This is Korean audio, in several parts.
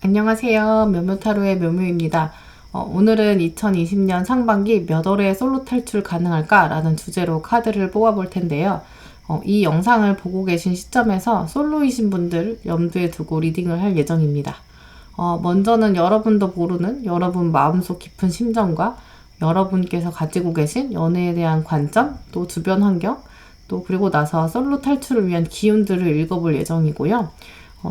안녕하세요. 묘묘타로의 묘묘입니다. 오늘은 2020년 상반기 몇 월에 솔로 탈출 가능할까? 라는 주제로 카드를 뽑아볼 텐데요. 이 영상을 보고 계신 시점에서 솔로이신 분들 염두에 두고 리딩을 할 예정입니다. 먼저는 여러분도 모르는 여러분 마음속 깊은 심정과 여러분께서 가지고 계신 연애에 대한 관점, 또 주변 환경, 또 그리고 나서 솔로 탈출을 위한 기운들을 읽어볼 예정이고요.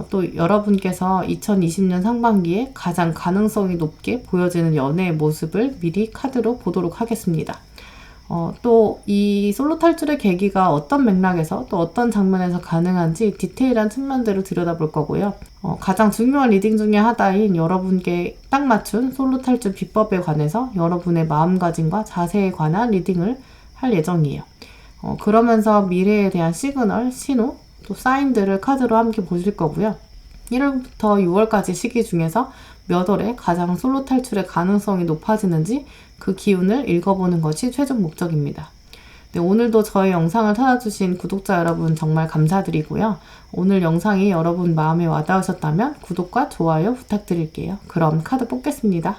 또 여러분께서 2020년 상반기에 가장 가능성이 높게 보여지는 연애의 모습을 미리 카드로 보도록 하겠습니다. 또 이 솔로 탈출의 계기가 어떤 맥락에서 또 어떤 장면에서 가능한지 디테일한 측면들을 들여다볼 거고요. 가장 중요한 리딩 중에 하나인 여러분께 딱 맞춘 솔로 탈출 비법에 관해서 여러분의 마음가짐과 자세에 관한 리딩을 할 예정이에요. 그러면서 미래에 대한 시그널, 신호, 또 사인들을 카드로 함께 보실 거고요. 1월부터 6월까지 시기 중에서 몇 월에 가장 솔로 탈출의 가능성이 높아지는지 그 기운을 읽어보는 것이 최종 목적입니다. 네, 오늘도 저희 영상을 찾아주신 구독자 여러분 정말 감사드리고요. 오늘 영상이 여러분 마음에 와닿으셨다면 구독과 좋아요 부탁드릴게요. 그럼 카드 뽑겠습니다.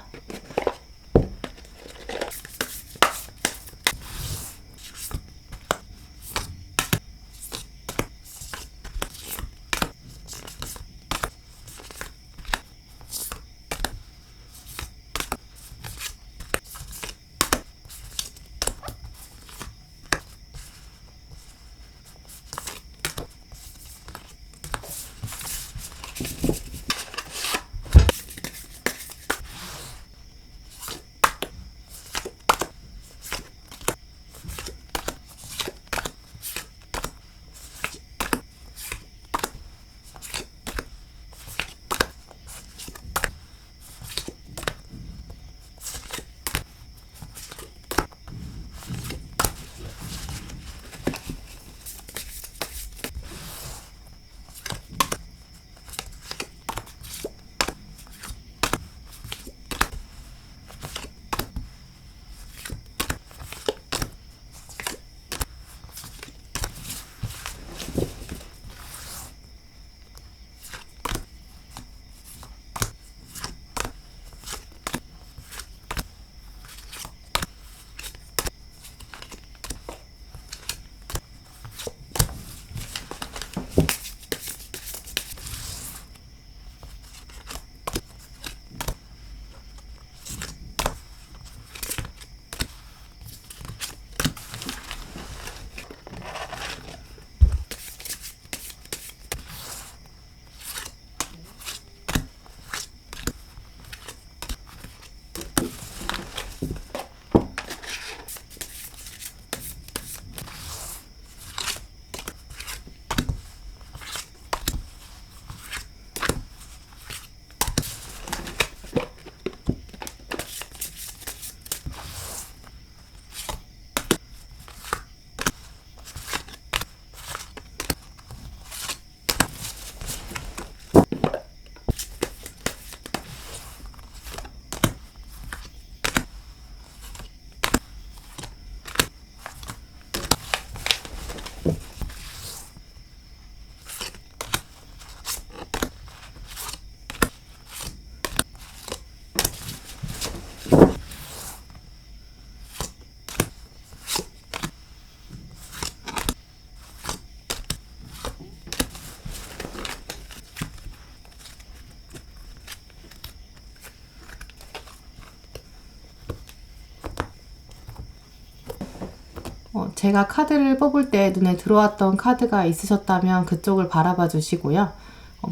제가 카드를 뽑을 때 눈에 들어왔던 카드가 있으셨다면 그쪽을 바라봐 주시고요.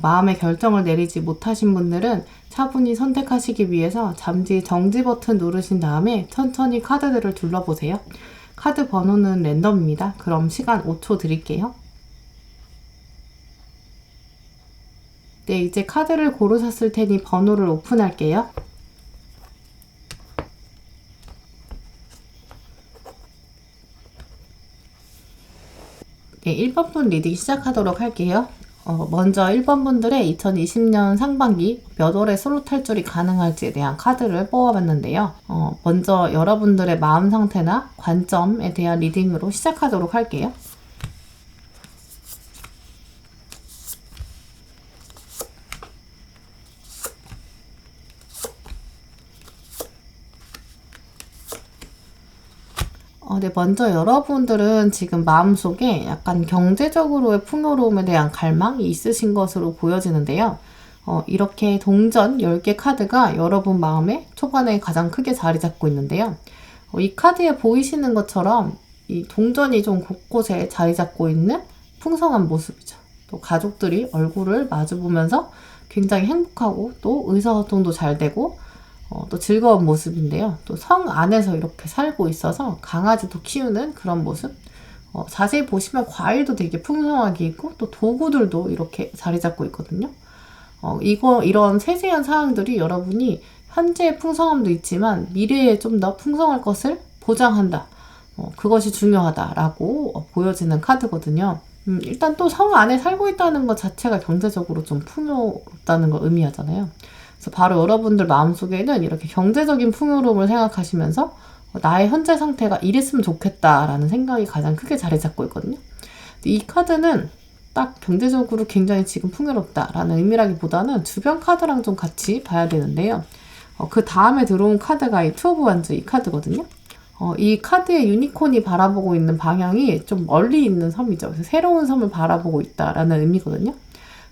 마음의 결정을 내리지 못하신 분들은 차분히 선택하시기 위해서 잠시 정지 버튼 누르신 다음에 천천히 카드들을 둘러보세요. 카드 번호는 랜덤입니다. 그럼 시간 5초 드릴게요. 네, 이제 카드를 고르셨을 테니 번호를 오픈할게요. 네, 1번 분 리딩 시작하도록 할게요. 먼저 1번 분들의 2020년 상반기 몇 월에 솔로 탈출이 가능할지에 대한 카드를 뽑아봤는데요. 먼저 여러분들의 마음 상태나 관점에 대한 리딩으로 시작하도록 할게요. 네, 먼저 여러분들은 지금 마음속에 약간 경제적으로의 풍요로움에 대한 갈망이 있으신 것으로 보여지는데요. 이렇게 동전 10개 카드가 여러분 마음에 초반에 가장 크게 자리 잡고 있는데요. 이 카드에 보이시는 것처럼 이 동전이 좀 곳곳에 자리 잡고 있는 풍성한 모습이죠. 또 가족들이 얼굴을 마주보면서 굉장히 행복하고 또 의사소통도 잘 되고 또 즐거운 모습인데요. 또 성 안에서 이렇게 살고 있어서 강아지도 키우는 그런 모습. 자세히 보시면 과일도 되게 풍성하게 있고 또 도구들도 이렇게 자리 잡고 있거든요. 이런 세세한 사항들이 여러분이 현재의 풍성함도 있지만 미래에 좀 더 풍성할 것을 보장한다. 그것이 중요하다라고 보여지는 카드거든요. 일단 또 성 안에 살고 있다는 것 자체가 경제적으로 좀 풍요롭다는 걸 의미하잖아요. 그래서 바로 여러분들 마음속에는 이렇게 경제적인 풍요로움을 생각하시면서 나의 현재 상태가 이랬으면 좋겠다라는 생각이 가장 크게 자리 잡고 있거든요. 이 카드는 딱 경제적으로 굉장히 지금 풍요롭다라는 의미라기보다는 주변 카드랑 좀 같이 봐야 되는데요. 그 다음에 들어온 카드가 이 투 오브 완즈 이 카드거든요. 이 카드의 유니콘이 바라보고 있는 방향이 좀 멀리 있는 섬이죠. 그래서 새로운 섬을 바라보고 있다라는 의미거든요.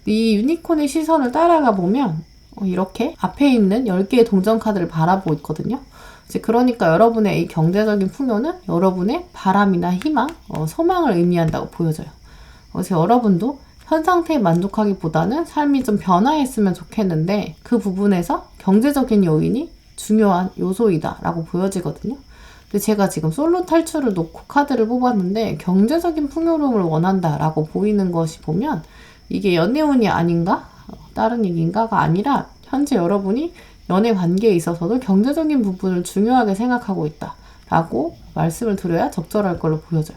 이 유니콘의 시선을 따라가 보면 이렇게 앞에 있는 10개의 동전 카드를 바라보고 있거든요. 이제 그러니까 여러분의 이 경제적인 풍요는 여러분의 바람이나 희망, 소망을 의미한다고 보여져요. 그래서 여러분도 현 상태에 만족하기보다는 삶이 좀 변화했으면 좋겠는데 그 부분에서 경제적인 요인이 중요한 요소이다라고 보여지거든요. 근데 제가 지금 솔로 탈출을 놓고 카드를 뽑았는데 경제적인 풍요로움을 원한다라고 보이는 것이 보면 이게 연애운이 아닌가? 다른 얘기인가가 아니라 현재 여러분이 연애 관계에 있어서도 경제적인 부분을 중요하게 생각하고 있다라고 말씀을 드려야 적절할 걸로 보여져요.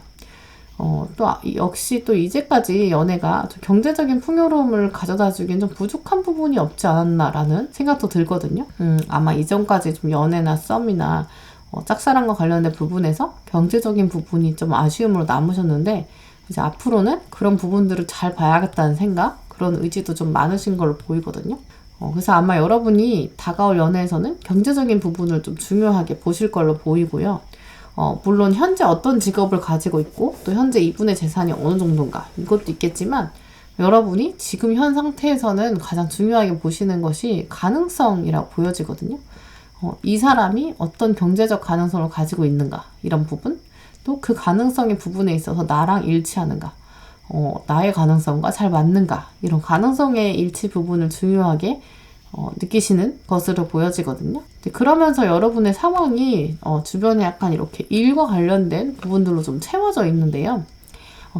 역시 또 이제까지 연애가 좀 경제적인 풍요로움을 가져다 주기엔 좀 부족한 부분이 없지 않았나라는 생각도 들거든요. 아마 이전까지 좀 연애나 썸이나 짝사랑과 관련된 부분에서 경제적인 부분이 좀 아쉬움으로 남으셨는데 이제 앞으로는 그런 부분들을 잘 봐야겠다는 생각, 그런 의지도 좀 많으신 걸로 보이거든요. 그래서 아마 여러분이 다가올 연애에서는 경제적인 부분을 좀 중요하게 보실 걸로 보이고요. 물론 현재 어떤 직업을 가지고 있고 또 현재 이분의 재산이 어느 정도인가 이것도 있겠지만 여러분이 지금 현 상태에서는 가장 중요하게 보시는 것이 가능성이라고 보여지거든요. 이 사람이 어떤 경제적 가능성을 가지고 있는가 이런 부분, 또 그 가능성의 부분에 있어서 나랑 일치하는가, 나의 가능성과 잘 맞는가 이런 가능성의 일치 부분을 중요하게 느끼시는 것으로 보여지거든요. 그러면서 여러분의 상황이 주변에 약간 이렇게 일과 관련된 부분들로 좀 채워져 있는데요.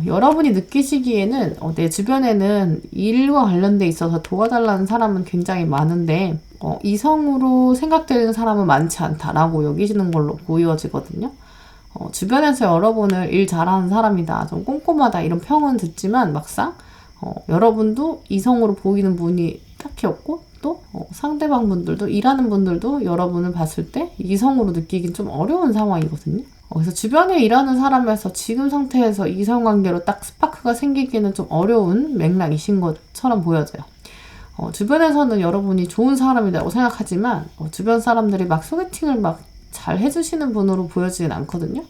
여러분이 느끼시기에는 내 주변에는 일과 관련돼 있어서 도와달라는 사람은 굉장히 많은데 이성으로 생각되는 사람은 많지 않다라고 여기시는 걸로 보여지거든요. 주변에서 여러분을 일 잘하는 사람이다, 좀 꼼꼼하다 이런 평은 듣지만 막상 여러분도 이성으로 보이는 분이 딱히 없고 또 상대방 분들도 일하는 분들도 여러분을 봤을 때 이성으로 느끼긴 좀 어려운 상황이거든요. 그래서 주변에 일하는 사람에서 지금 상태에서 이성관계로 딱 스파크가 생기기는 좀 어려운 맥락이신 것처럼 보여져요. 주변에서는 여러분이 좋은 사람이라고 생각하지만 주변 사람들이 막 소개팅을 막 잘 해주시는 분으로 보여지진 않거든요.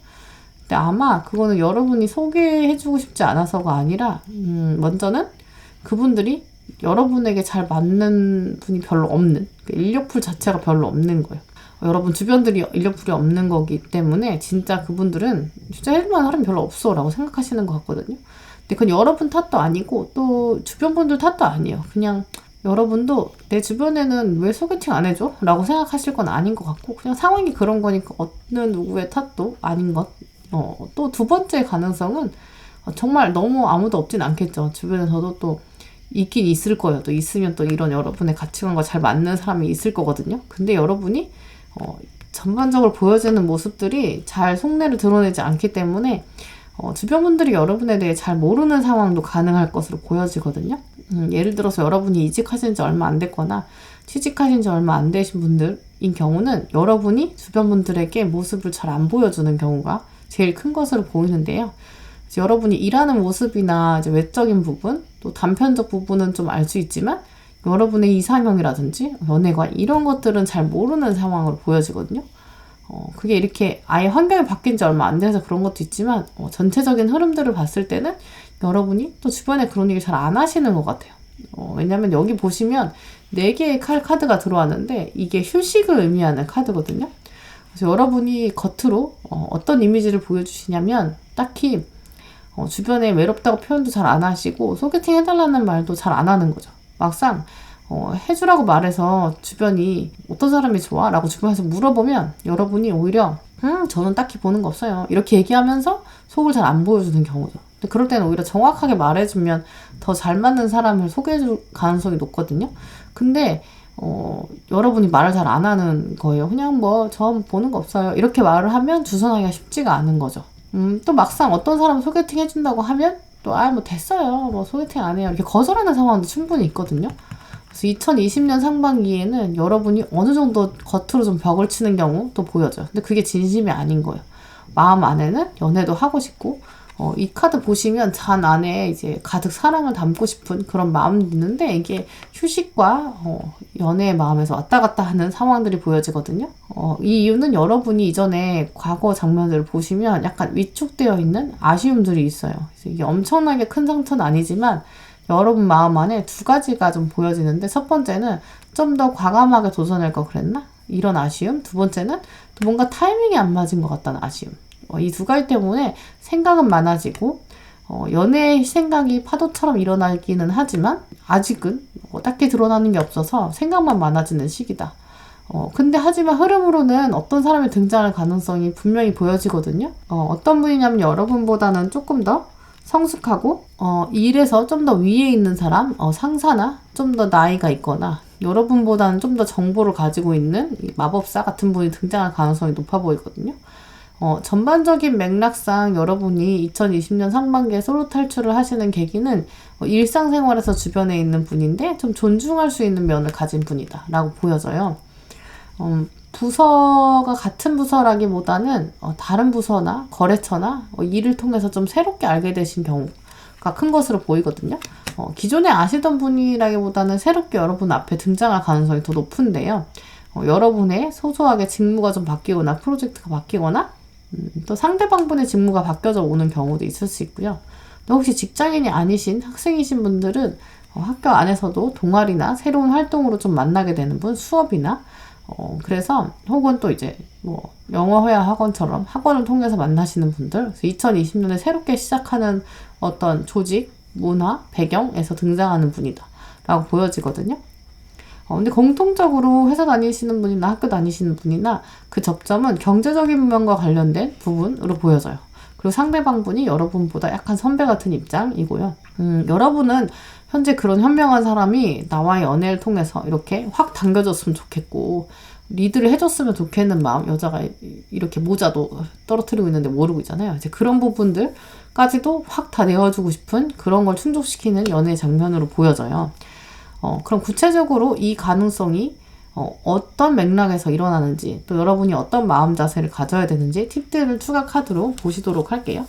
근데 아마 그거는 여러분이 소개해주고 싶지 않아서가 아니라 먼저는 그분들이 여러분에게 잘 맞는 분이 별로 없는, 인력풀 자체가 별로 없는 거예요. 여러분 주변들이 인력풀이 없는 거기 때문에 진짜 그분들은 진짜 해줄만한 사람이 별로 없어 라고 생각하시는 것 같거든요. 근데 그건 여러분 탓도 아니고 또 주변 분들 탓도 아니에요. 그냥 여러분도 내 주변에는 왜 소개팅 안 해줘? 라고 생각하실 건 아닌 것 같고 그냥 상황이 그런 거니까 어느 누구의 탓도 아닌 것. 또 두 번째 가능성은 정말 너무 아무도 없진 않겠죠. 주변에서도 또 있긴 있을 거예요. 또 있으면 또 이런 여러분의 가치관과 잘 맞는 사람이 있을 거거든요. 근데 여러분이 전반적으로 보여지는 모습들이 잘 속내를 드러내지 않기 때문에 주변 분들이 여러분에 대해 잘 모르는 상황도 가능할 것으로 보여지거든요. 예를 들어서 여러분이 이직하신 지 얼마 안 됐거나 취직하신 지 얼마 안 되신 분들인 경우는 여러분이 주변 분들에게 모습을 잘 안 보여주는 경우가 제일 큰 것으로 보이는데요. 여러분이 일하는 모습이나 이제 외적인 부분, 또 단편적 부분은 좀 알 수 있지만 여러분의 이상형이라든지 연애관 이런 것들은 잘 모르는 상황으로 보여지거든요. 그게 이렇게 아예 환경이 바뀐 지 얼마 안 돼서 그런 것도 있지만 전체적인 흐름들을 봤을 때는 여러분이 또 주변에 그런 얘기 잘 안 하시는 것 같아요. 왜냐면 여기 보시면 4개의 카드가 들어왔는데 이게 휴식을 의미하는 카드거든요. 그래서 여러분이 겉으로 어떤 이미지를 보여주시냐면 딱히 주변에 외롭다고 표현도 잘 안 하시고 소개팅 해달라는 말도 잘 안 하는 거죠. 막상 해주라고 말해서 주변이 어떤 사람이 좋아? 라고 주변에서 물어보면 여러분이 오히려 저는 딱히 보는 거 없어요. 이렇게 얘기하면서 속을 잘 안 보여주는 경우죠. 근데 그럴 때는 오히려 정확하게 말해주면 더 잘 맞는 사람을 소개해줄 가능성이 높거든요. 근데 여러분이 말을 잘 안 하는 거예요. 그냥 뭐 저 보는 거 없어요. 이렇게 말을 하면 주선하기가 쉽지가 않은 거죠. 또 막상 어떤 사람 소개팅 해준다고 하면 또 뭐 됐어요. 뭐 소개팅 안 해요. 이렇게 거절하는 상황도 충분히 있거든요. 그래서 2020년 상반기에는 여러분이 어느 정도 겉으로 좀 벽을 치는 경우도 보여져요. 근데 그게 진심이 아닌 거예요. 마음 안에는 연애도 하고 싶고 이 카드 보시면 잔 안에 이제 가득 사랑을 담고 싶은 그런 마음이 있는데 이게 휴식과 연애의 마음에서 왔다 갔다 하는 상황들이 보여지거든요. 이 이유는 여러분이 이전에 과거 장면들을 보시면 약간 위축되어 있는 아쉬움들이 있어요. 그래서 이게 엄청나게 큰 상처는 아니지만 여러분 마음 안에 2가지가 좀 보여지는데 첫 번째는 좀 더 과감하게 도전할 걸 그랬나? 이런 아쉬움. 두 번째는 또 뭔가 타이밍이 안 맞은 것 같다는 아쉬움. 이 2가지 때문에 생각은 많아지고 연애의 생각이 파도처럼 일어나기는 하지만 아직은 딱히 드러나는 게 없어서 생각만 많아지는 시기다. 근데 하지만 흐름으로는 어떤 사람이 등장할 가능성이 분명히 보여지거든요. 어떤 분이냐면 여러분보다는 조금 더 성숙하고 일에서 좀 더 위에 있는 사람, 상사나 좀 더 나이가 있거나 여러분보다는 좀 더 정보를 가지고 있는 마법사 같은 분이 등장할 가능성이 높아 보이거든요. 전반적인 맥락상 여러분이 2020년 상반기에 솔로 탈출을 하시는 계기는 일상생활에서 주변에 있는 분인데 좀 존중할 수 있는 면을 가진 분이다 라고 보여져요. 부서가 같은 부서라기보다는 다른 부서나 거래처나 일을 통해서 좀 새롭게 알게 되신 경우가 큰 것으로 보이거든요. 기존에 아시던 분이라기보다는 새롭게 여러분 앞에 등장할 가능성이 더 높은데요. 여러분의 소소하게 직무가 좀 바뀌거나 프로젝트가 바뀌거나 또 상대방분의 직무가 바뀌어져 오는 경우도 있을 수 있고요. 또 혹시 직장인이 아니신 학생이신 분들은 학교 안에서도 동아리나 새로운 활동으로 좀 만나게 되는 분, 수업이나 그래서 혹은 또 이제 뭐 영어 회화 학원처럼 학원을 통해서 만나시는 분들, 그래서 2020년에 새롭게 시작하는 어떤 조직, 문화, 배경에서 등장하는 분이다 라고 보여지거든요. 근데 공통적으로 회사 다니시는 분이나 학교 다니시는 분이나 그 접점은 경제적인 면과 관련된 부분으로 보여져요. 그리고 상대방 분이 여러분보다 약간 선배 같은 입장이고요. 여러분은 현재 그런 현명한 사람이 나와의 연애를 통해서 이렇게 확 당겨졌으면 좋겠고 리드를 해줬으면 좋겠는 마음, 여자가 이렇게 모자도 떨어뜨리고 있는데 모르고 있잖아요. 이제 그런 부분들까지도 확 다 내어주고 싶은 그런 걸 충족시키는 연애 장면으로 보여져요. 그럼 구체적으로 이 가능성이 어떤 맥락에서 일어나는지 또 여러분이 어떤 마음 자세를 가져야 되는지 팁들을 추가 카드로 보시도록 할게요.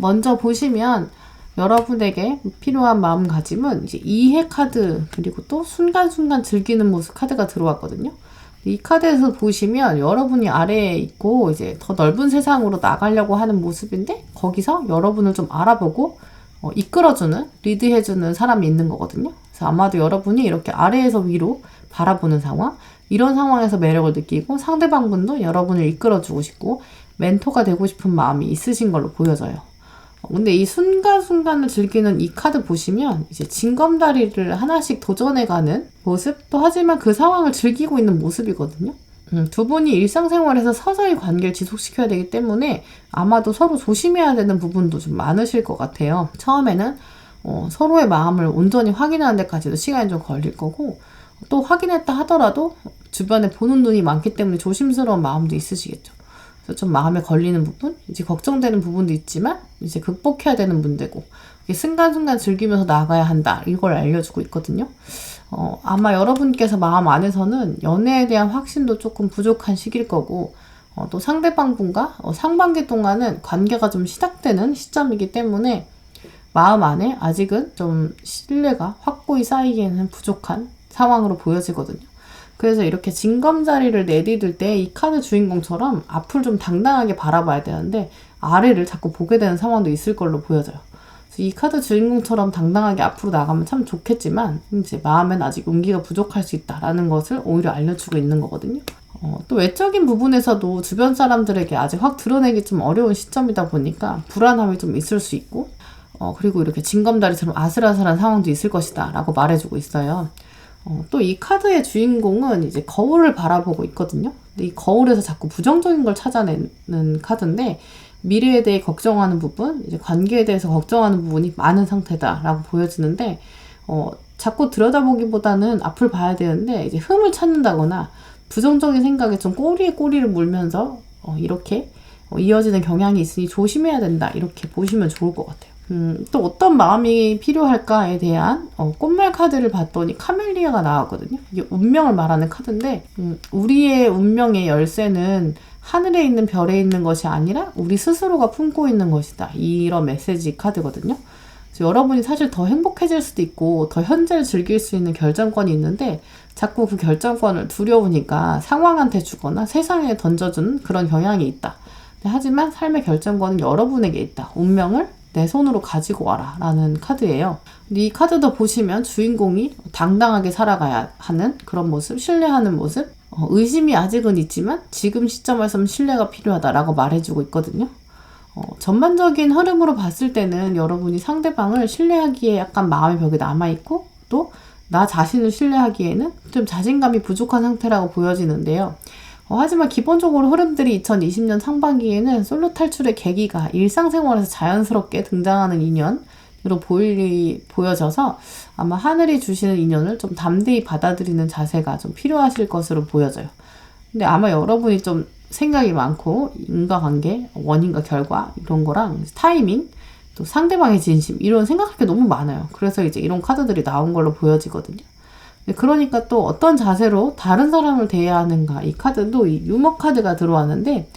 먼저 보시면 여러분에게 필요한 마음가짐은 이제 이해 카드 그리고 또 순간순간 즐기는 모습 카드가 들어왔거든요. 이 카드에서 보시면 여러분이 아래에 있고 이제 더 넓은 세상으로 나가려고 하는 모습인데 거기서 여러분을 좀 알아보고 이끌어주는, 리드해주는 사람이 있는 거거든요. 그래서 아마도 여러분이 이렇게 아래에서 위로 바라보는 상황, 이런 상황에서 매력을 느끼고 상대방분도 여러분을 이끌어주고 싶고 멘토가 되고 싶은 마음이 있으신 걸로 보여져요. 근데 이 순간순간을 즐기는 이 카드 보시면 이제 징검다리를 하나씩 도전해가는 모습, 또 하지만 그 상황을 즐기고 있는 모습이거든요. 두 분이 일상생활에서 서서히 관계를 지속시켜야 되기 때문에 아마도 서로 조심해야 되는 부분도 좀 많으실 것 같아요. 처음에는 서로의 마음을 온전히 확인하는 데까지도 시간이 좀 걸릴 거고 또 확인했다 하더라도 주변에 보는 눈이 많기 때문에 조심스러운 마음도 있으시겠죠. 그래서 좀 마음에 걸리는 부분, 이제 걱정되는 부분도 있지만 이제 극복해야 되는 문제고 순간순간 즐기면서 나가야 한다. 이걸 알려주고 있거든요. 아마 여러분께서 마음 안에서는 연애에 대한 확신도 조금 부족한 시기일 거고 또 상대방 분과 상반기 동안은 관계가 좀 시작되는 시점이기 때문에 마음 안에 아직은 좀 신뢰가 확고히 쌓이기에는 부족한 상황으로 보여지거든요. 그래서 이렇게 징검다리를 내디딜 때 이 카드 주인공처럼 앞을 좀 당당하게 바라봐야 되는데 아래를 자꾸 보게 되는 상황도 있을 걸로 보여져요. 이 카드 주인공처럼 당당하게 앞으로 나가면 참 좋겠지만 이제 마음엔 아직 용기가 부족할 수 있다라는 것을 오히려 알려주고 있는 거거든요. 또 외적인 부분에서도 주변 사람들에게 아직 확 드러내기 좀 어려운 시점이다 보니까 불안함이 좀 있을 수 있고 그리고 이렇게 징검다리처럼 아슬아슬한 상황도 있을 것이다 라고 말해주고 있어요. 또 이 카드의 주인공은 이제 거울을 바라보고 있거든요. 근데 이 거울에서 자꾸 부정적인 걸 찾아내는 카드인데 미래에 대해 걱정하는 부분, 이제 관계에 대해서 걱정하는 부분이 많은 상태다라고 보여지는데 자꾸 들여다보기보다는 앞을 봐야 되는데 이제 흠을 찾는다거나 부정적인 생각에 좀 꼬리에 꼬리를 물면서 이렇게 이어지는 경향이 있으니 조심해야 된다 이렇게 보시면 좋을 것 같아요. 또 어떤 마음이 필요할까에 대한 꽃말 카드를 봤더니 카멜리아가 나왔거든요. 이게 운명을 말하는 카드인데 우리의 운명의 열쇠는 하늘에 있는 별에 있는 것이 아니라 우리 스스로가 품고 있는 것이다. 이런 메시지 카드거든요. 그래서 여러분이 사실 더 행복해질 수도 있고 더 현재를 즐길 수 있는 결정권이 있는데 자꾸 그 결정권을 두려우니까 상황한테 주거나 세상에 던져주는 그런 경향이 있다. 하지만 삶의 결정권은 여러분에게 있다. 운명을 내 손으로 가지고 와라 라는 카드예요. 근데 이 카드도 보시면 주인공이 당당하게 살아가야 하는 그런 모습, 신뢰하는 모습, 의심이 아직은 있지만 지금 시점에서는 신뢰가 필요하다라고 말해주고 있거든요. 전반적인 흐름으로 봤을 때는 여러분이 상대방을 신뢰하기에 약간 마음의 벽이 남아있고 또 나 자신을 신뢰하기에는 좀 자신감이 부족한 상태라고 보여지는데요. 하지만 기본적으로 흐름들이 2020년 상반기에는 솔로 탈출의 계기가 일상생활에서 자연스럽게 등장하는 인연으로 보여져서 아마 하늘이 주시는 인연을 좀 담대히 받아들이는 자세가 좀 필요하실 것으로 보여져요. 근데 아마 여러분이 좀 생각이 많고 인과관계, 원인과 결과 이런 거랑 타이밍, 또 상대방의 진심 이런 생각할 게 너무 많아요. 그래서 이제 이런 카드들이 나온 걸로 보여지거든요. 그러니까 또 어떤 자세로 다른 사람을 대해야 하는가 이 카드도 이 유머 카드가 들어왔는데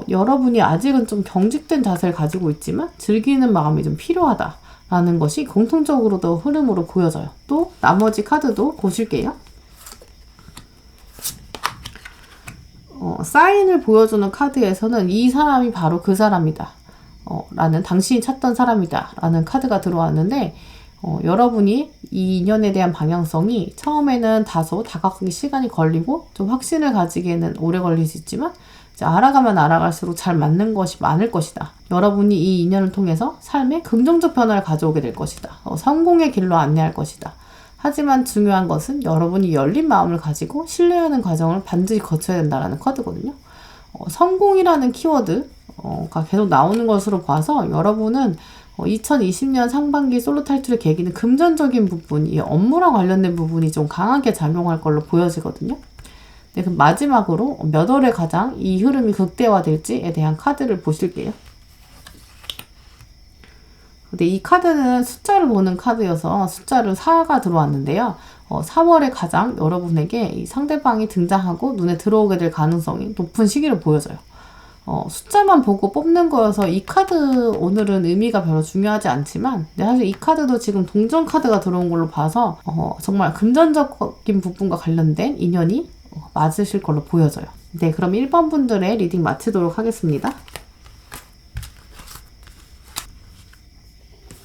여러분이 아직은 좀 경직된 자세를 가지고 있지만 즐기는 마음이 좀 필요하다라는 것이 공통적으로도 흐름으로 보여져요. 또 나머지 카드도 보실게요. 사인을 보여주는 카드에서는 이 사람이 바로 그 사람이다 라는 당신이 찾던 사람이다 라는 카드가 들어왔는데 여러분이 이 인연에 대한 방향성이 처음에는 다소 다가가기 시간이 걸리고 좀 확신을 가지기에는 오래 걸릴 수 있지만 이제 알아가면 알아갈수록 잘 맞는 것이 많을 것이다. 여러분이 이 인연을 통해서 삶에 긍정적 변화를 가져오게 될 것이다. 성공의 길로 안내할 것이다. 하지만 중요한 것은 여러분이 열린 마음을 가지고 신뢰하는 과정을 반드시 거쳐야 된다는 카드거든요. 성공이라는 키워드가 계속 나오는 것으로 봐서 여러분은 2020년 상반기 솔로 탈출의 계기는 금전적인 부분이 업무랑 관련된 부분이 좀 강하게 작용할 걸로 보여지거든요. 네, 그럼 마지막으로 몇 월에 가장 이 흐름이 극대화될지에 대한 카드를 보실게요. 근데 이 카드는 숫자를 보는 카드여서 숫자를 4가 들어왔는데요. 4월에 가장 여러분에게 이 상대방이 등장하고 눈에 들어오게 될 가능성이 높은 시기로 보여져요. 숫자만 보고 뽑는 거여서 이 카드 오늘은 의미가 별로 중요하지 않지만 사실 이 카드도 지금 동전 카드가 들어온 걸로 봐서 정말 금전적인 부분과 관련된 인연이 맞으실 걸로 보여져요. 네, 그럼 1번 분들의 리딩 마치도록 하겠습니다.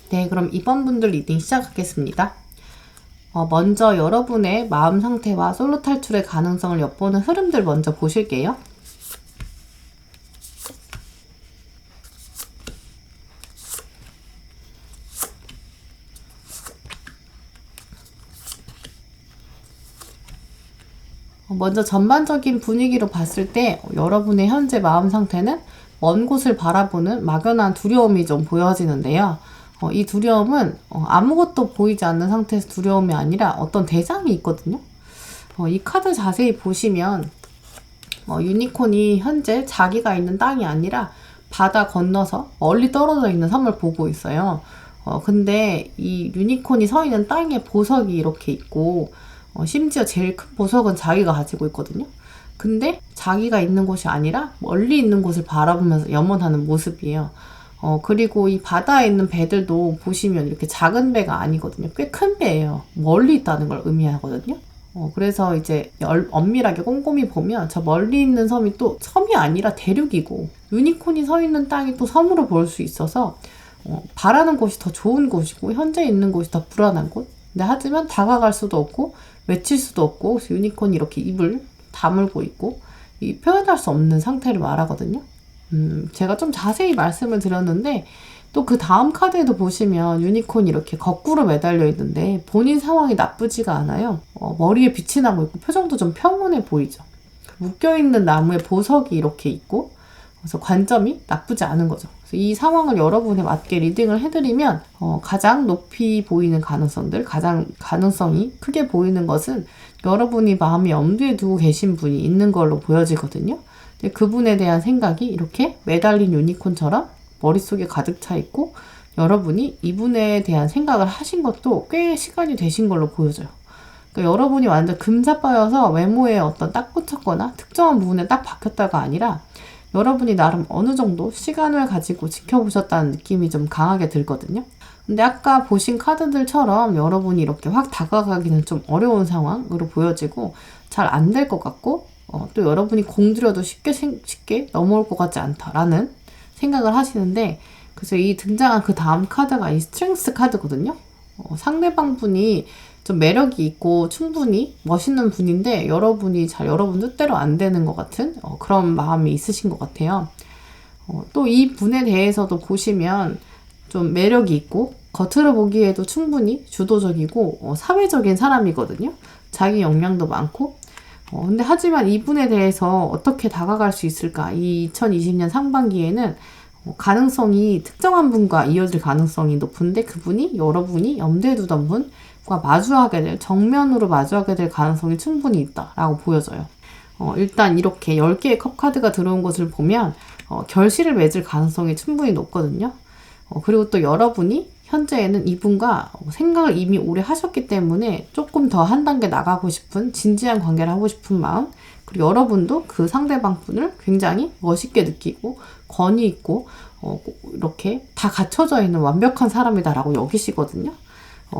네, 그럼 2번 분들 리딩 시작하겠습니다. 먼저 여러분의 마음 상태와 솔로 탈출의 가능성을 엿보는 흐름들 먼저 보실게요. 먼저 전반적인 분위기로 봤을 때 여러분의 현재 마음 상태는 먼 곳을 바라보는 막연한 두려움이 좀 보여지는데요. 이 두려움은 아무것도 보이지 않는 상태에서 두려움이 아니라 어떤 대상이 있거든요. 이 카드 자세히 보시면 유니콘이 현재 자기가 있는 땅이 아니라 바다 건너서 멀리 떨어져 있는 섬을 보고 있어요. 근데 이 유니콘이 서 있는 땅에 보석이 이렇게 있고 심지어 제일 큰 보석은 자기가 가지고 있거든요. 근데 자기가 있는 곳이 아니라 멀리 있는 곳을 바라보면서 염원하는 모습이에요. 그리고 이 바다에 있는 배들도 보시면 이렇게 작은 배가 아니거든요. 꽤 큰 배예요. 멀리 있다는 걸 의미하거든요. 그래서 이제 엄밀하게 꼼꼼히 보면 저 멀리 있는 섬이 또 섬이 아니라 대륙이고, 유니콘이 서 있는 땅이 또 섬으로 볼 수 있어서 바라는 곳이 더 좋은 곳이고 현재 있는 곳이 더 불안한 곳. 근데 하지만 다가갈 수도 없고 외칠 수도 없고, 유니콘이 이렇게 입을 다물고 있고 표현할 수 없는 상태를 말하거든요. 제가 좀 자세히 말씀을 드렸는데, 또 그 다음 카드에도 보시면 유니콘이 이렇게 거꾸로 매달려 있는데 본인 상황이 나쁘지가 않아요. 머리에 빛이 나고 있고 표정도 좀 평온해 보이죠. 묶여있는 나무에 보석이 이렇게 있고, 그래서 관점이 나쁘지 않은 거죠. 그래서 이 상황을 여러분에 맞게 리딩을 해드리면 가장 높이 보이는 가능성들, 가장 가능성이 크게 보이는 것은 여러분이 마음의 염두에 두고 계신 분이 있는 걸로 보여지거든요. 근데 그분에 대한 생각이 이렇게 매달린 유니콘처럼 머릿속에 가득 차 있고, 여러분이 이분에 대한 생각을 하신 것도 꽤 시간이 되신 걸로 보여져요. 그러니까 여러분이 완전 금사빠여서 외모에 어떤 딱 붙였거나 특정한 부분에 딱 박혔다가 아니라, 여러분이 나름 어느 정도 시간을 가지고 지켜보셨다는 느낌이 좀 강하게 들거든요. 근데 아까 보신 카드들처럼 여러분이 이렇게 확 다가가기는 좀 어려운 상황으로 보여지고 잘 안 될 것 같고, 또 여러분이 공들여도 쉽게 넘어올 것 같지 않다라는 생각을 하시는데, 그래서 이 등장한 그 다음 카드가 이 스트렝스 카드거든요. 상대방 분이 좀 매력이 있고 충분히 멋있는 분인데 여러분이 잘 여러분 뜻대로 안 되는 것 같은 그런 마음이 있으신 것 같아요. 또 이 분에 대해서도 보시면 좀 매력이 있고 겉으로 보기에도 충분히 주도적이고 사회적인 사람이거든요. 자기 역량도 많고. 근데 하지만 이분에 대해서 어떻게 다가갈 수 있을까? 이 2020년 상반기에는 가능성이 특정한 분과 이어질 가능성이 높은데, 그분이 여러분이 염두에 두던 분과 마주하게 될, 정면으로 마주하게 될 가능성이 충분히 있다라고 보여져요. 일단 이렇게 10개의 컵 카드가 들어온 것을 보면 결실을 맺을 가능성이 충분히 높거든요. 그리고 또 여러분이 현재에는 이분과 생각을 이미 오래 하셨기 때문에 조금 더 한 단계 나가고 싶은, 진지한 관계를 하고 싶은 마음, 그리고 여러분도 그 상대방 분을 굉장히 멋있게 느끼고 권위 있고 이렇게 다 갖춰져 있는 완벽한 사람이다라고 여기시거든요.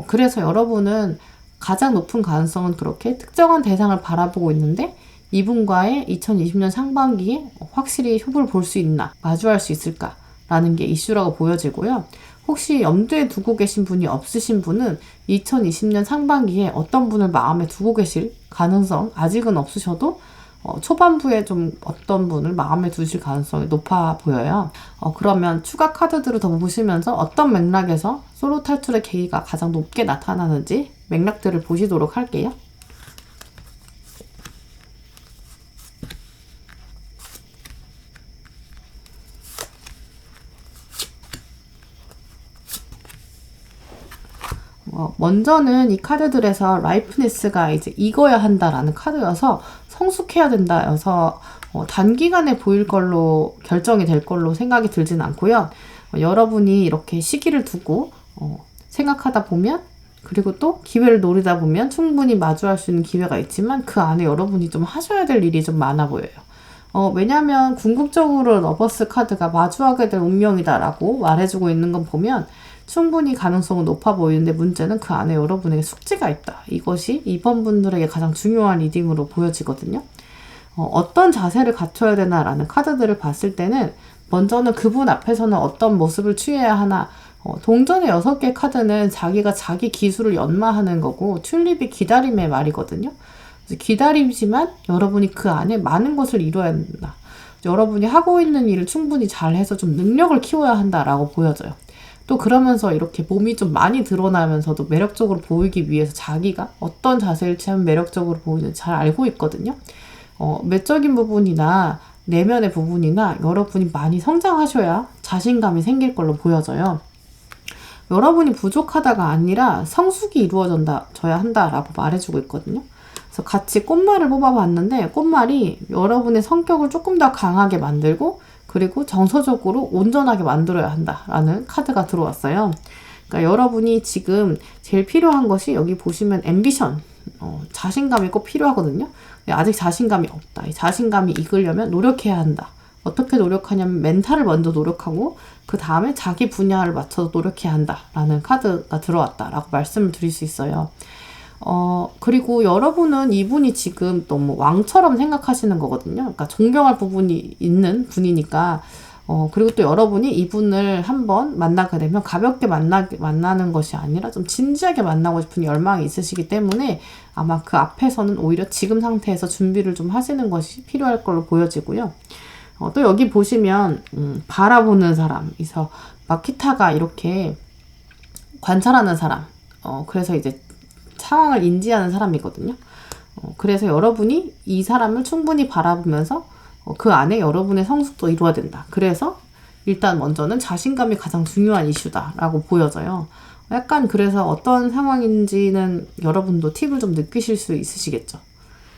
그래서 여러분은 가장 높은 가능성은 그렇게 특정한 대상을 바라보고 있는데, 이분과의 2020년 상반기에 확실히 협을 볼 수 있나, 마주할 수 있을까 라는 게 이슈라고 보여지고요. 혹시 염두에 두고 계신 분이 없으신 분은 2020년 상반기에 어떤 분을 마음에 두고 계실 가능성 아직은 없으셔도 초반부에 좀 어떤 분을 마음에 두실 가능성이 높아 보여요. 그러면 추가 카드들을 더 보시면서 어떤 맥락에서 솔로 탈출의 계기가 가장 높게 나타나는지 맥락들을 보시도록 할게요. 먼저는 이 카드들에서 라이프니스가 이제 익어야 한다라는 카드여서 성숙해야 된다여서 단기간에 보일 걸로 결정이 될 걸로 생각이 들진 않고요. 여러분이 이렇게 시기를 두고 생각하다 보면, 그리고 또 기회를 노리다 보면 충분히 마주할 수 있는 기회가 있지만 그 안에 여러분이 좀 하셔야 될 일이 좀 많아 보여요. 왜냐하면 궁극적으로 러버스 카드가 마주하게 될 운명이다라고 말해주고 있는 건 보면 충분히 가능성은 높아 보이는데, 문제는 그 안에 여러분에게 숙제가 있다. 이것이 이번 분들에게 가장 중요한 리딩으로 보여지거든요. 어떤 자세를 갖춰야 되나라는 카드들을 봤을 때는 먼저는 그분 앞에서는 어떤 모습을 취해야 하나. 동전의 6개 카드는 자기가 자기 기술을 연마하는 거고, 튤립이 기다림의 말이거든요. 기다림이지만 여러분이 그 안에 많은 것을 이뤄야 한다. 여러분이 하고 있는 일을 충분히 잘해서 좀 능력을 키워야 한다라고 보여져요. 또 그러면서 이렇게 몸이 좀 많이 드러나면서도 매력적으로 보이기 위해서 자기가 어떤 자세를 취하면 매력적으로 보이는지 잘 알고 있거든요. 외적인 부분이나 내면의 부분이나 여러분이 많이 성장하셔야 자신감이 생길 걸로 보여져요. 여러분이 부족하다가 아니라 성숙이 이루어져야 한다라고 말해주고 있거든요. 그래서 같이 꽃말을 뽑아봤는데, 꽃말이 여러분의 성격을 조금 더 강하게 만들고 그리고 정서적으로 온전하게 만들어야 한다라는 카드가 들어왔어요. 그러니까 여러분이 지금 제일 필요한 것이, 여기 보시면 앰비션, 자신감이 꼭 필요하거든요. 아직 자신감이 없다. 이 자신감이 익으려면 노력해야 한다. 어떻게 노력하냐면 멘탈을 먼저 노력하고 그 다음에 자기 분야를 맞춰서 노력해야 한다라는 카드가 들어왔다라고 말씀을 드릴 수 있어요. 그리고 여러분은 이분이 지금 너무 왕처럼 생각하시는 거거든요. 그러니까 존경할 부분이 있는 분이니까. 그리고 또 여러분이 이분을 한번 만나게 되면 가볍게 만나는 것이 아니라 좀 진지하게 만나고 싶은 열망이 있으시기 때문에 아마 그 앞에서는 오히려 지금 상태에서 준비를 좀 하시는 것이 필요할 걸로 보여지고요. 또 여기 보시면, 바라보는 사람에서 마키타가 이렇게 관찰하는 사람, 그래서 이제 상황을 인지하는 사람이거든요. 그래서 여러분이 이 사람을 충분히 바라보면서 그 안에 여러분의 성숙도 이루어야 된다. 그래서 일단 먼저는 자신감이 가장 중요한 이슈다라고 보여져요. 약간 그래서 어떤 상황인지는 여러분도 팁을 좀 느끼실 수 있으시겠죠.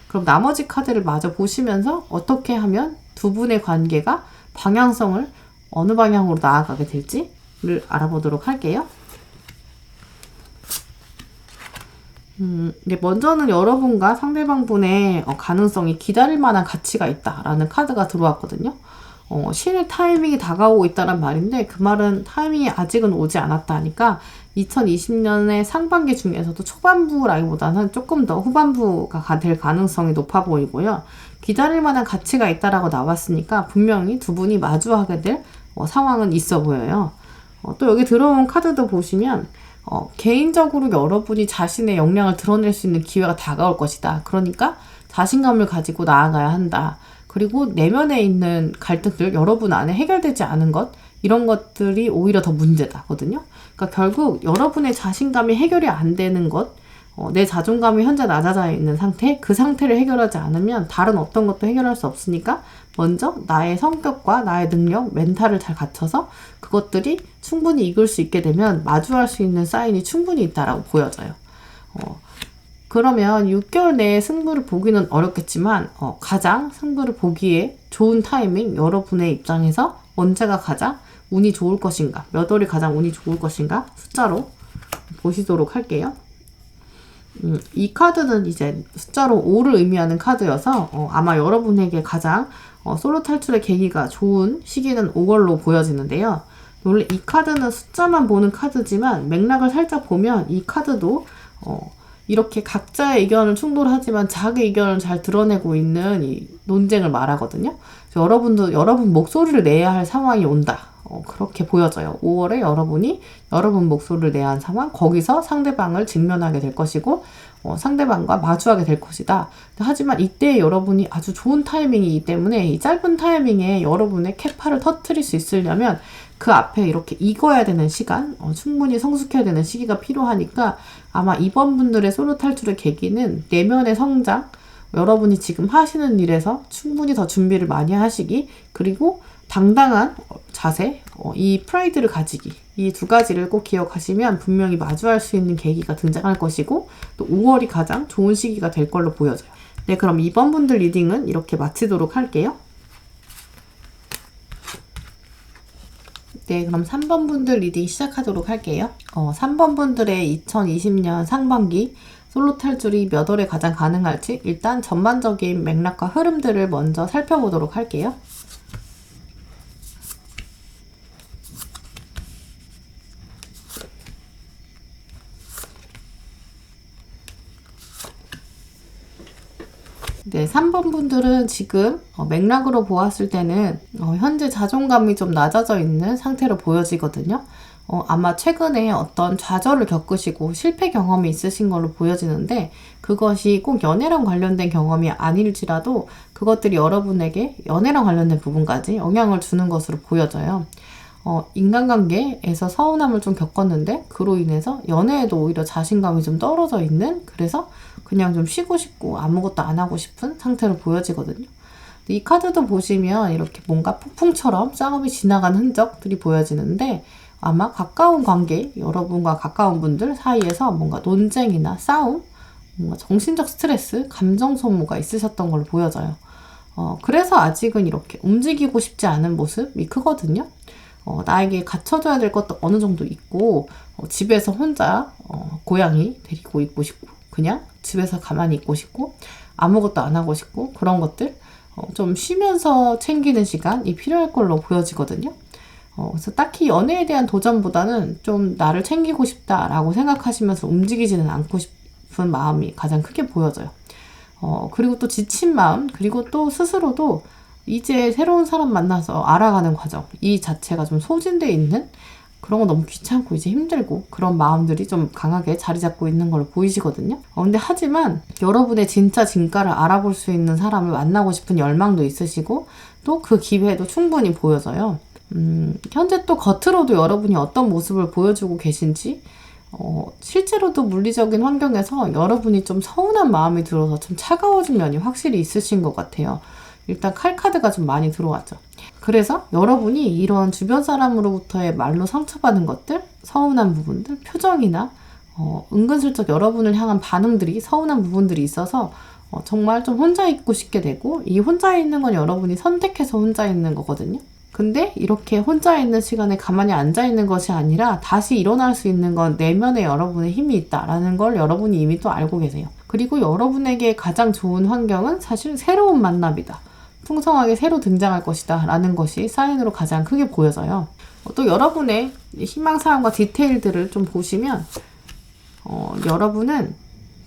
그럼 나머지 카드를 마저 보시면서 어떻게 하면 두 분의 관계가 방향성을 어느 방향으로 나아가게 될지를 알아보도록 할게요. 먼저는 여러분과 상대방 분의 가능성이 기다릴 만한 가치가 있다라는 카드가 들어왔거든요. 신의 타이밍이 다가오고 있다는 말인데 그 말은 타이밍이 아직은 오지 않았다 하니까 2020년의 상반기 중에서도 초반부라기보다는 조금 더 후반부가 될 가능성이 높아 보이고요. 기다릴 만한 가치가 있다라고 나왔으니까 분명히 두 분이 마주하게 될 상황은 있어 보여요. 또 여기 들어온 카드도 보시면 개인적으로 여러분이 자신의 역량을 드러낼 수 있는 기회가 다가올 것이다. 그러니까 자신감을 가지고 나아가야 한다. 그리고 내면에 있는 갈등들, 여러분 안에 해결되지 않은 것, 이런 것들이 오히려 더 문제다거든요. 그러니까 결국 여러분의 자신감이 해결이 안 되는 것, 내 자존감이 현재 낮아져 있는 상태, 그 상태를 해결하지 않으면 다른 어떤 것도 해결할 수 없으니까 먼저 나의 성격과 나의 능력, 멘탈을 잘 갖춰서 그것들이 충분히 이길 수 있게 되면 마주할 수 있는 사인이 충분히 있다라고 보여져요. 그러면 6개월 내에 승부를 보기는 어렵겠지만 가장 승부를 보기에 좋은 타이밍, 여러분의 입장에서 언제가 가장 운이 좋을 것인가, 몇 월이 가장 운이 좋을 것인가 숫자로 보시도록 할게요. 이 카드는 이제 숫자로 5를 의미하는 카드여서 아마 여러분에게 가장 솔로 탈출의 계기가 좋은 시기는 5월로 보여지는데요. 원래 이 카드는 숫자만 보는 카드지만 맥락을 살짝 보면 이 카드도 이렇게 각자의 의견은 충돌하지만 자기 의견을 잘 드러내고 있는 이 논쟁을 말하거든요. 여러분도 여러분 목소리를 내야 할 상황이 온다. 그렇게 보여져요. 5월에 여러분이 여러분 목소리를 내야 한 상황, 거기서 상대방을 직면하게 될 것이고 상대방과 마주하게 될 것이다. 하지만 이때 여러분이 아주 좋은 타이밍이기 때문에 이 짧은 타이밍에 여러분의 캐파를 터뜨릴 수 있으려면 그 앞에 이렇게 익어야 되는 시간, 충분히 성숙해야 되는 시기가 필요하니까 아마 이번 분들의 솔로 탈출의 계기는 내면의 성장, 여러분이 지금 하시는 일에서 충분히 더 준비를 많이 하시기, 그리고 당당한 자세, 이 프라이드를 가지기, 이 두 가지를 꼭 기억하시면 분명히 마주할 수 있는 계기가 등장할 것이고 또 5월이 가장 좋은 시기가 될 걸로 보여져요. 네, 그럼 이번 분들 리딩은 이렇게 마치도록 할게요. 네, 그럼 3번 분들 리딩 시작하도록 할게요. 3번 분들의 2020년 상반기 솔로 탈출이 몇 월에 가장 가능할지 일단 전반적인 맥락과 흐름들을 먼저 살펴보도록 할게요. 네, 3번 분들은 지금 맥락으로 보았을 때는 현재 자존감이 좀 낮아져 있는 상태로 보여지거든요. 아마 최근에 어떤 좌절을 겪으시고 실패 경험이 있으신 걸로 보여지는데 그것이 꼭 연애랑 관련된 경험이 아닐지라도 그것들이 여러분에게 연애랑 관련된 부분까지 영향을 주는 것으로 보여져요. 인간관계에서 서운함을 좀 겪었는데 그로 인해서 연애에도 오히려 자신감이 좀 떨어져 있는, 그래서 그냥 좀 쉬고 싶고 아무것도 안 하고 싶은 상태로 보여지거든요. 이 카드도 보시면 이렇게 뭔가 폭풍처럼 싸움이 지나간 흔적들이 보여지는데 아마 가까운 관계, 여러분과 가까운 분들 사이에서 뭔가 논쟁이나 싸움, 뭔가 정신적 스트레스, 감정 소모가 있으셨던 걸로 보여져요. 그래서 아직은 이렇게 움직이고 싶지 않은 모습이 크거든요. 나에게 갖춰줘야 될 것도 어느 정도 있고 집에서 혼자 고양이 데리고 있고 싶고 그냥 집에서 가만히 있고 싶고 아무것도 안 하고 싶고 그런 것들 좀 쉬면서 챙기는 시간이 필요할 걸로 보여지거든요. 그래서 딱히 연애에 대한 도전보다는 좀 나를 챙기고 싶다라고 생각하시면서 움직이지는 않고 싶은 마음이 가장 크게 보여져요. 그리고 또 지친 마음, 그리고 또 스스로도 이제 새로운 사람 만나서 알아가는 과정, 이 자체가 좀 소진되어 있는 그런 거 너무 귀찮고 이제 힘들고 그런 마음들이 좀 강하게 자리 잡고 있는 걸로 보이시거든요. 근데 하지만 여러분의 진짜 진가를 알아볼 수 있는 사람을 만나고 싶은 열망도 있으시고 또 그 기회도 충분히 보여져요. 현재 또 겉으로도 여러분이 어떤 모습을 보여주고 계신지 실제로도 물리적인 환경에서 여러분이 좀 서운한 마음이 들어서 좀 차가워진 면이 확실히 있으신 것 같아요. 일단 칼카드가 좀 많이 들어왔죠. 그래서 여러분이 이런 주변 사람으로부터의 말로 상처받은 것들, 서운한 부분들, 표정이나 은근슬쩍 여러분을 향한 반응들이 서운한 부분들이 있어서 정말 좀 혼자 있고 싶게 되고, 이 혼자 있는 건 여러분이 선택해서 혼자 있는 거거든요. 근데 이렇게 혼자 있는 시간에 가만히 앉아 있는 것이 아니라 다시 일어날 수 있는 건 내면에 여러분의 힘이 있다라는 걸 여러분이 이미 또 알고 계세요. 그리고 여러분에게 가장 좋은 환경은 사실 새로운 만남이다. 풍성하게 새로 등장할 것이다 라는 것이 사인으로 가장 크게 보여져요. 또 여러분의 희망사항과 디테일들을 좀 보시면 여러분은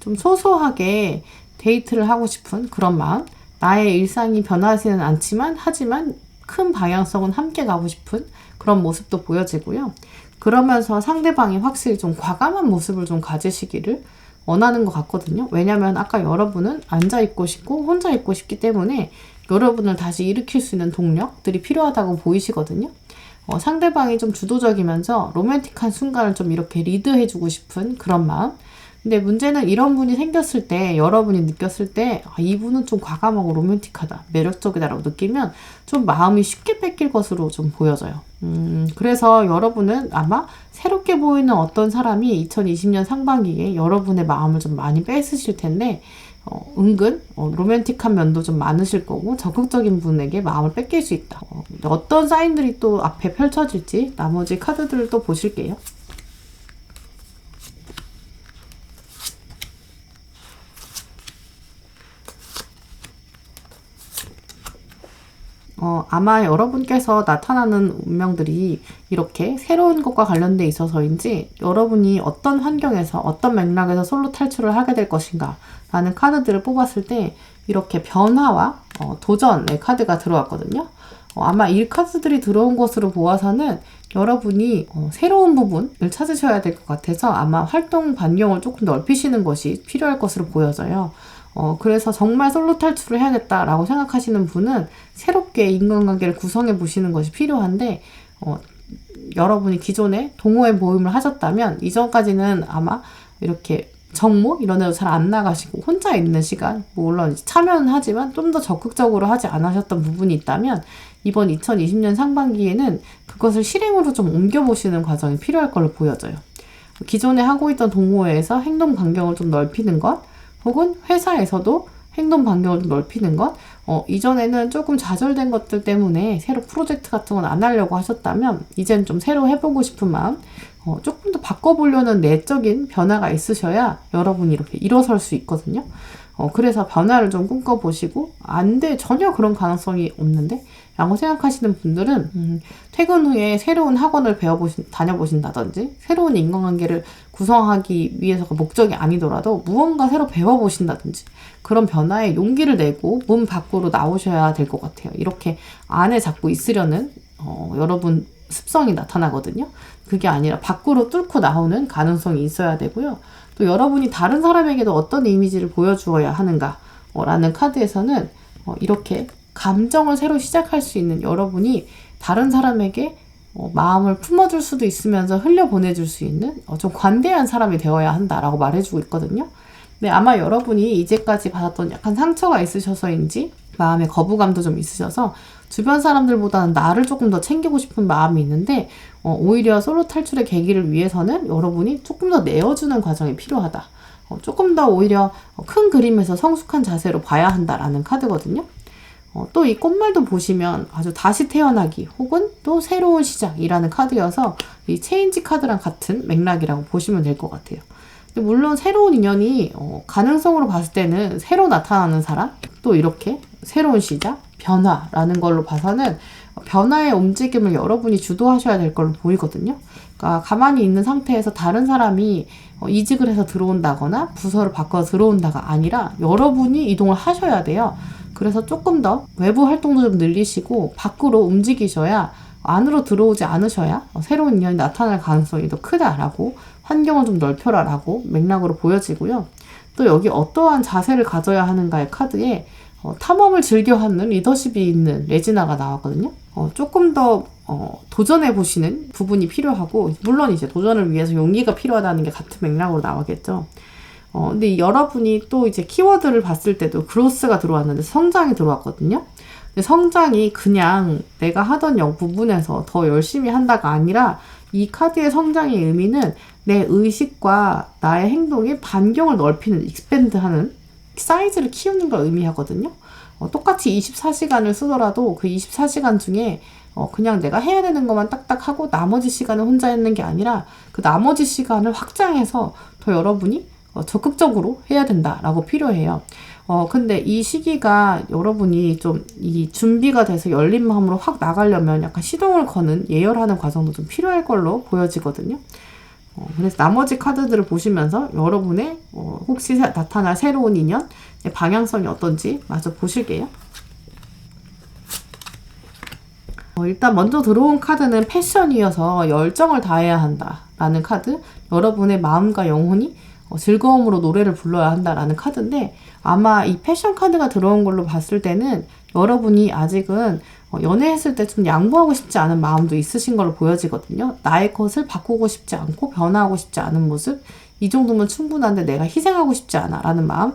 좀 소소하게 데이트를 하고 싶은 그런 마음, 나의 일상이 변하지는 않지만 하지만 큰 방향성은 함께 가고 싶은 그런 모습도 보여지고요. 그러면서 상대방이 확실히 좀 과감한 모습을 좀 가지시기를 원하는 것 같거든요. 왜냐면 아까 여러분은 앉아 있고 싶고 혼자 있고 싶기 때문에 여러분을 다시 일으킬 수 있는 동력들이 필요하다고 보이시거든요. 상대방이 좀 주도적이면서 로맨틱한 순간을 좀 이렇게 리드해주고 싶은 그런 마음. 근데 문제는 이런 분이 생겼을 때, 여러분이 느꼈을 때 이분은 좀 과감하고 로맨틱하다, 매력적이다라고 느끼면 좀 마음이 쉽게 뺏길 것으로 좀 보여져요. 그래서 여러분은 아마 새롭게 보이는 어떤 사람이 2020년 상반기에 여러분의 마음을 좀 많이 뺏으실 텐데 은근 로맨틱한 면도 좀 많으실 거고 적극적인 분에게 마음을 뺏길 수 있다. 어떤 사인들이 또 앞에 펼쳐질지 나머지 카드들을 또 보실게요. 아마 여러분께서 나타나는 운명들이 이렇게 새로운 것과 관련돼 있어서인지 여러분이 어떤 환경에서 어떤 맥락에서 솔로 탈출을 하게 될 것인가 라는 카드들을 뽑았을 때 이렇게 변화와 도전의 카드가 들어왔거든요. 아마 이 카드들이 들어온 것으로 보아서는 여러분이 새로운 부분을 찾으셔야 될 것 같아서 아마 활동 반경을 조금 넓히시는 것이 필요할 것으로 보여져요. 그래서 정말 솔로 탈출을 해야겠다라고 생각하시는 분은 새롭게 인간관계를 구성해 보시는 것이 필요한데, 여러분이 기존에 동호회 모임을 하셨다면 이전까지는 아마 이렇게 정모 이런 데도 잘 안 나가시고 혼자 있는 시간, 물론 참여는 하지만 좀 더 적극적으로 하지 않으셨던 부분이 있다면 이번 2020년 상반기에는 그것을 실행으로 좀 옮겨보시는 과정이 필요할 걸로 보여져요. 기존에 하고 있던 동호회에서 행동 반경을 좀 넓히는 것, 혹은 회사에서도 행동 반경을 좀 넓히는 것, 이전에는 조금 좌절된 것들 때문에 새로 프로젝트 같은 건 안 하려고 하셨다면 이젠 좀 새로 해보고 싶은 마음, 조금 더 바꿔보려는 내적인 변화가 있으셔야 여러분이 이렇게 일어설 수 있거든요. 그래서 변화를 좀 꿈꿔보시고 안 돼, 전혀 그런 가능성이 없는데 라고 생각하시는 분들은 퇴근 후에 새로운 학원을 다녀보신다든지 새로운 인간관계를 구성하기 위해서가 목적이 아니더라도 무언가 새로 배워보신다든지 그런 변화에 용기를 내고 문 밖으로 나오셔야 될 것 같아요. 이렇게 안에 자꾸 있으려는 여러분 습성이 나타나거든요. 그게 아니라 밖으로 뚫고 나오는 가능성이 있어야 되고요. 또 여러분이 다른 사람에게도 어떤 이미지를 보여주어야 하는가 라는 카드에서는 이렇게 감정을 새로 시작할 수 있는 여러분이 다른 사람에게 마음을 품어줄 수도 있으면서 흘려보내줄 수 있는 좀 관대한 사람이 되어야 한다라고 말해주고 있거든요. 근데 아마 여러분이 이제까지 받았던 약간 상처가 있으셔서인지 마음의 거부감도 좀 있으셔서 주변 사람들보다는 나를 조금 더 챙기고 싶은 마음이 있는데 오히려 솔로 탈출의 계기를 위해서는 여러분이 조금 더 내어주는 과정이 필요하다. 조금 더 오히려 큰 그림에서 성숙한 자세로 봐야 한다라는 카드거든요. 또 이 꽃말도 보시면 아주 다시 태어나기 혹은 또 새로운 시작이라는 카드여서 이 체인지 카드랑 같은 맥락이라고 보시면 될 것 같아요. 근데 물론 새로운 인연이 가능성으로 봤을 때는 새로 나타나는 사람, 또 이렇게 새로운 시작, 변화라는 걸로 봐서는 변화의 움직임을 여러분이 주도하셔야 될 걸로 보이거든요. 그러니까 가만히 있는 상태에서 다른 사람이 이직을 해서 들어온다거나 부서를 바꿔서 들어온다가 아니라 여러분이 이동을 하셔야 돼요. 그래서 조금 더 외부 활동도 좀 늘리시고 밖으로 움직이셔야, 안으로 들어오지 않으셔야 새로운 인연이 나타날 가능성이 더 크다라고, 환경을 좀 넓혀라라고 맥락으로 보여지고요. 또 여기 어떠한 자세를 가져야 하는가의 카드에 탐험을 즐겨하는 리더십이 있는 레지나가 나왔거든요. 조금 더 도전해 보시는 부분이 필요하고, 물론 이제 도전을 위해서 용기가 필요하다는 게 같은 맥락으로 나오겠죠. 근데 여러분이 또 이제 키워드를 봤을 때도 그로스가 들어왔는데 성장이 들어왔거든요. 근데 성장이 그냥 내가 하던 부분에서 더 열심히 한다가 아니라, 이 카드의 성장의 의미는 내 의식과 나의 행동의 반경을 넓히는, 익스밴드하는, 사이즈를 키우는 걸 의미하거든요. 똑같이 24시간을 쓰더라도 그 24시간 중에 그냥 내가 해야 되는 것만 딱딱 하고 나머지 시간을 혼자 있는 게 아니라, 그 나머지 시간을 확장해서 더 여러분이 적극적으로 해야 된다라고 필요해요. 근데 이 시기가 여러분이 좀 이 준비가 돼서 열린 마음으로 확 나가려면 약간 시동을 거는, 예열하는 과정도 좀 필요할 걸로 보여지거든요. 그래서 나머지 카드들을 보시면서 여러분의 혹시 나타날 새로운 인연, 방향성이 어떤지 마저 보실게요. 일단 먼저 들어온 카드는 패션이어서 열정을 다해야 한다라는 카드, 여러분의 마음과 영혼이 즐거움으로 노래를 불러야 한다라는 카드인데, 아마 이 패션 카드가 들어온 걸로 봤을 때는 여러분이 아직은 연애했을 때 좀 양보하고 싶지 않은 마음도 있으신 걸로 보여지거든요. 나의 것을 바꾸고 싶지 않고 변화하고 싶지 않은 모습, 이 정도면 충분한데 내가 희생하고 싶지 않아 라는 마음,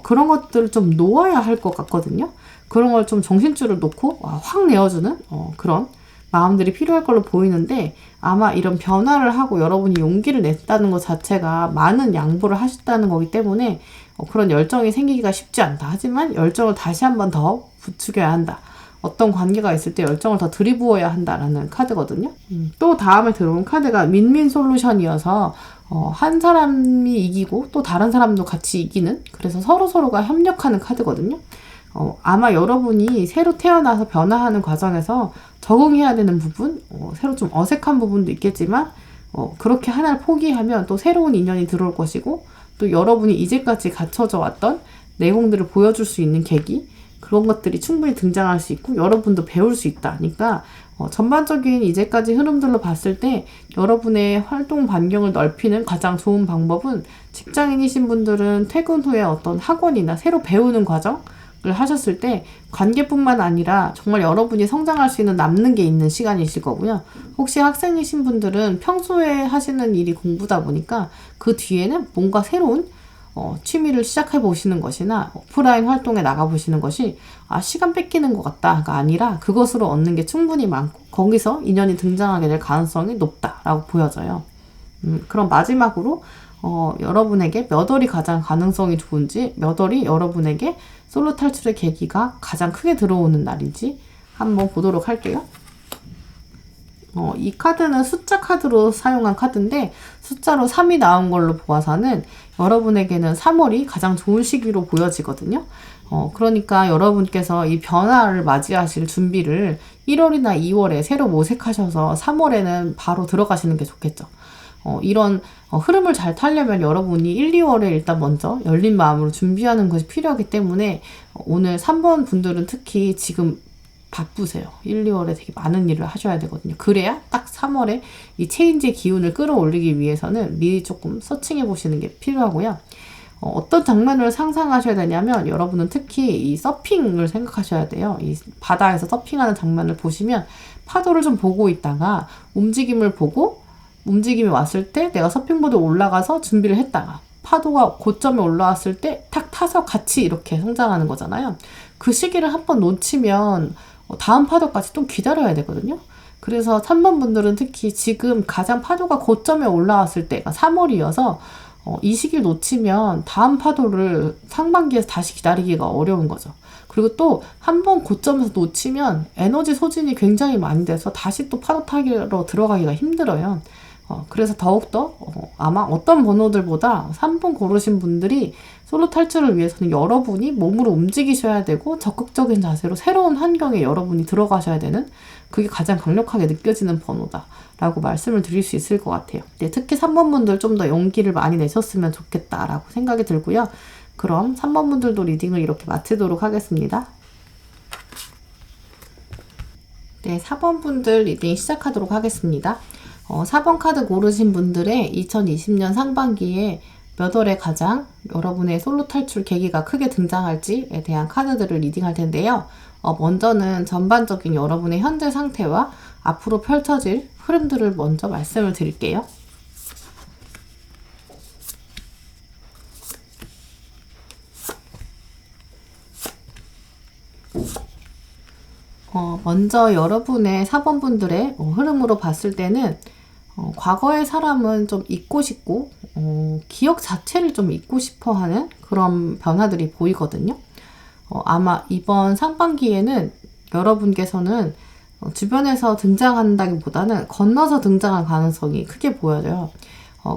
그런 것들을 좀 놓아야 할 것 같거든요. 그런 걸 좀 정신줄을 놓고 확 내어주는 그런 마음들이 필요할 걸로 보이는데, 아마 이런 변화를 하고 여러분이 용기를 냈다는 것 자체가 많은 양보를 하셨다는 거기 때문에 그런 열정이 생기기가 쉽지 않다. 하지만 열정을 다시 한 번 더 부추겨야 한다. 어떤 관계가 있을 때 열정을 더 들이부어야 한다라는 카드거든요. 또 다음에 들어온 카드가 윈윈 솔루션이어서 한 사람이 이기고 또 다른 사람도 같이 이기는, 그래서 서로가 협력하는 카드거든요. 아마 여러분이 새로 태어나서 변화하는 과정에서 적응해야 되는 부분, 새로 좀 어색한 부분도 있겠지만 그렇게 하나를 포기하면 또 새로운 인연이 들어올 것이고, 또 여러분이 이제까지 갖춰져 왔던 내공들을 보여줄 수 있는 계기, 그런 것들이 충분히 등장할 수 있고 여러분도 배울 수 있다. 그러니까 전반적인 이제까지 흐름들로 봤을 때 여러분의 활동 반경을 넓히는 가장 좋은 방법은, 직장인이신 분들은 퇴근 후에 어떤 학원이나 새로 배우는 과정을 하셨을 때 관계뿐만 아니라 정말 여러분이 성장할 수 있는, 남는 게 있는 시간이실 거고요. 혹시 학생이신 분들은 평소에 하시는 일이 공부다 보니까 그 뒤에는 뭔가 새로운 취미를 시작해 보시는 것이나 오프라인 활동에 나가 보시는 것이 시간 뺏기는 것 같다가 아니라 그것으로 얻는 게 충분히 많고 거기서 인연이 등장하게 될 가능성이 높다라고 보여져요. 그럼 마지막으로 여러분에게 몇 월이 가장 가능성이 좋은지, 몇 월이 여러분에게 솔로 탈출의 계기가 가장 크게 들어오는 날인지 한번 보도록 할게요. 이 카드는 숫자 카드로 사용한 카드인데, 숫자로 3이 나온 걸로 보아서는 여러분에게는 3월이 가장 좋은 시기로 보여지거든요. 그러니까 여러분께서 이 변화를 맞이하실 준비를 1월이나 2월에 새로 모색하셔서 3월에는 바로 들어가시는 게 좋겠죠. 이런 흐름을 잘 타려면 여러분이 1, 2월에 일단 먼저 열린 마음으로 준비하는 것이 필요하기 때문에, 오늘 3번 분들은 특히 지금 바쁘세요. 1, 2월에 되게 많은 일을 하셔야 되거든요. 그래야 딱 3월에 이 체인지의 기운을 끌어올리기 위해서는 미리 조금 서칭해 보시는 게 필요하고요. 어떤 장면을 상상하셔야 되냐면, 여러분은 특히 이 서핑을 생각하셔야 돼요. 이 바다에서 서핑하는 장면을 보시면 파도를 좀 보고 있다가 움직임을 보고, 움직임이 왔을 때 내가 서핑보드에 올라가서 준비를 했다가 파도가 고점에 올라왔을 때 탁 타서 같이 이렇게 성장하는 거잖아요. 그 시기를 한번 놓치면 다음 파도까지 또 기다려야 되거든요. 그래서 3번 분들은 특히 지금 가장 파도가 고점에 올라왔을 때가 3월이어서 이 시기를 놓치면 다음 파도를 상반기에서 다시 기다리기가 어려운 거죠. 그리고 또 한 번 고점에서 놓치면 에너지 소진이 굉장히 많이 돼서 다시 또 파도 타기로 들어가기가 힘들어요. 그래서 더욱더 아마 어떤 번호들보다 3번 고르신 분들이 솔로 탈출을 위해서는 여러분이 몸으로 움직이셔야 되고 적극적인 자세로 새로운 환경에 여러분이 들어가셔야 되는, 그게 가장 강력하게 느껴지는 번호다라고 말씀을 드릴 수 있을 것 같아요. 네, 특히 3번 분들 좀 더 용기를 많이 내셨으면 좋겠다라고 생각이 들고요. 그럼 3번 분들도 리딩을 이렇게 마치도록 하겠습니다. 네, 4번 분들 리딩 시작하도록 하겠습니다. 4번 카드 고르신 분들의 2020년 상반기에 몇 월에 가장 여러분의 솔로 탈출 계기가 크게 등장할지에 대한 카드들을 리딩할 텐데요. 먼저는 전반적인 여러분의 현재 상태와 앞으로 펼쳐질 흐름들을 먼저 말씀을 드릴게요. 먼저 여러분의 4번 분들의 흐름으로 봤을 때는 과거의 사람은 좀 잊고 싶고 기억 자체를 좀 잊고 싶어 하는 그런 변화들이 보이거든요. 아마 이번 상반기에는 여러분께서는 주변에서 등장한다기보다는 건너서 등장할 가능성이 크게 보여져요.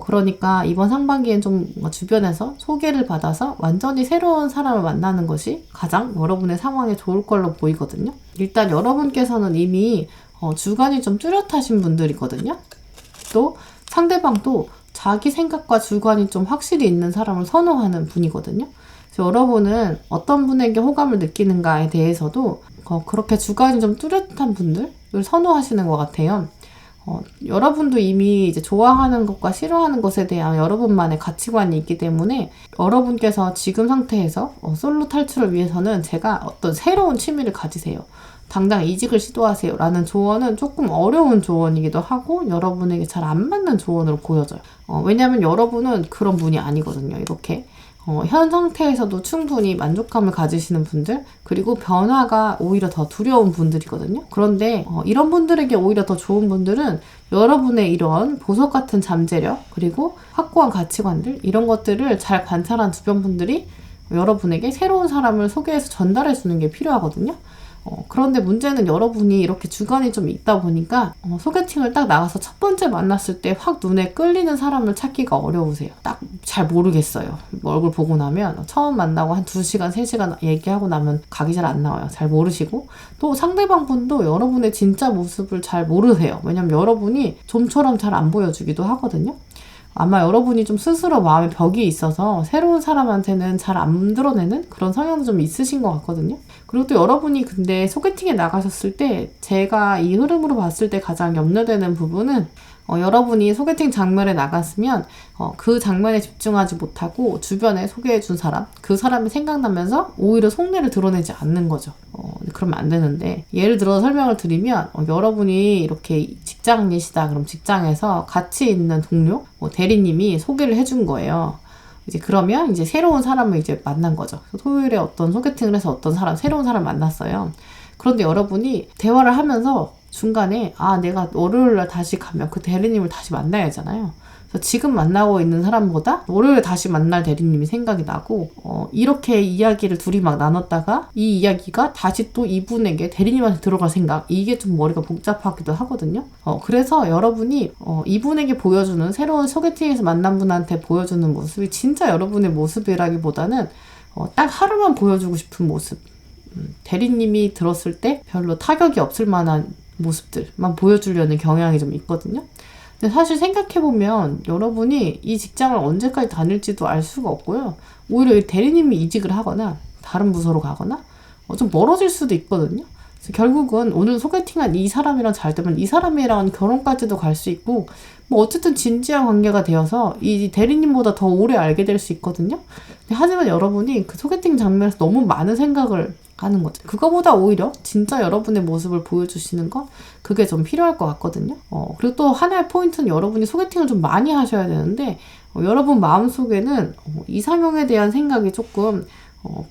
그러니까 이번 상반기엔 좀 주변에서 소개를 받아서 완전히 새로운 사람을 만나는 것이 가장 여러분의 상황에 좋을 걸로 보이거든요. 일단 여러분께서는 이미 주관이 좀 뚜렷하신 분들이거든요. 또 상대방도 자기 생각과 주관이 좀 확실히 있는 사람을 선호하는 분이거든요. 그래서 여러분은 어떤 분에게 호감을 느끼는가에 대해서도 그렇게 주관이 좀 뚜렷한 분들을 선호하시는 것 같아요. 여러분도 이미 이제 좋아하는 것과 싫어하는 것에 대한 여러분만의 가치관이 있기 때문에 여러분께서 지금 상태에서 솔로 탈출을 위해서는 제가 어떤 새로운 취미를 가지세요, 당장 이직을 시도하세요 라는 조언은 조금 어려운 조언이기도 하고 여러분에게 잘 안 맞는 조언으로 보여져요. 왜냐하면 여러분은 그런 분이 아니거든요. 이렇게 현 상태에서도 충분히 만족감을 가지시는 분들, 그리고 변화가 오히려 더 두려운 분들이거든요. 그런데 이런 분들에게 오히려 더 좋은 분들은 여러분의 이런 보석 같은 잠재력, 그리고 확고한 가치관들, 이런 것들을 잘 관찰한 주변 분들이 여러분에게 새로운 사람을 소개해서 전달해 주는 게 필요하거든요. 그런데 문제는 여러분이 이렇게 주관이 좀 있다 보니까 소개팅을 딱 나가서 첫 번째 만났을 때 확 눈에 끌리는 사람을 찾기가 어려우세요. 딱 잘 모르겠어요. 얼굴 보고 나면 처음 만나고 한 2시간, 3시간 얘기하고 나면 각이 잘 안 나와요. 잘 모르시고, 또 상대방 분도 여러분의 진짜 모습을 잘 모르세요. 왜냐면 여러분이 좀처럼 잘 안 보여주기도 하거든요. 아마 여러분이 좀 스스로 마음에 벽이 있어서 새로운 사람한테는 잘 안 드러내는 그런 성향도 좀 있으신 것 같거든요. 그리고 또 여러분이 근데 소개팅에 나가셨을 때 제가 이 흐름으로 봤을 때 가장 염려되는 부분은 여러분이 소개팅 장면에 나갔으면 그 장면에 집중하지 못하고 주변에 소개해준 사람, 그 사람이 생각나면서 오히려 속내를 드러내지 않는 거죠. 그러면 안 되는데, 예를 들어 설명을 드리면 여러분이 이렇게 직장이시다. 그럼 직장에서 같이 있는 동료, 대리님이 소개를 해준 거예요. 이제 그러면 이제 새로운 사람을 이제 만난 거죠. 토요일에 어떤 소개팅을 해서 어떤 사람, 새로운 사람 만났어요. 그런데 여러분이 대화를 하면서 중간에 내가 월요일날 다시 가면 그 대리님을 다시 만나야 하잖아요. 그래서 지금 만나고 있는 사람보다 월요일에 다시 만날 대리님이 생각이 나고 이렇게 이야기를 둘이 막 나눴다가 이 이야기가 다시 또 이분에게 대리님한테 들어갈 생각, 이게 좀 머리가 복잡하기도 하거든요. 그래서 여러분이 이분에게 보여주는, 새로운 소개팅에서 만난 분한테 보여주는 모습이 진짜 여러분의 모습이라기보다는 딱 하루만 보여주고 싶은 모습, 대리님이 들었을 때 별로 타격이 없을 만한 모습들만 보여주려는 경향이 좀 있거든요. 근데 사실 생각해보면 여러분이 이 직장을 언제까지 다닐지도 알 수가 없고요. 오히려 이 대리님이 이직을 하거나 다른 부서로 가거나 좀 멀어질 수도 있거든요. 그래서 결국은 오늘 소개팅한 이 사람이랑 잘 되면 이 사람이랑 결혼까지도 갈 수 있고, 뭐 어쨌든 진지한 관계가 되어서 이 대리님보다 더 오래 알게 될 수 있거든요. 하지만 여러분이 그 소개팅 장면에서 너무 많은 생각을 하는 거죠. 그거보다 오히려 진짜 여러분의 모습을 보여주시는 거, 그게 좀 필요할 것 같거든요. 그리고 또 하나의 포인트는 여러분이 소개팅을 좀 많이 하셔야 되는데 여러분 마음속에는 이상형에 대한 생각이 조금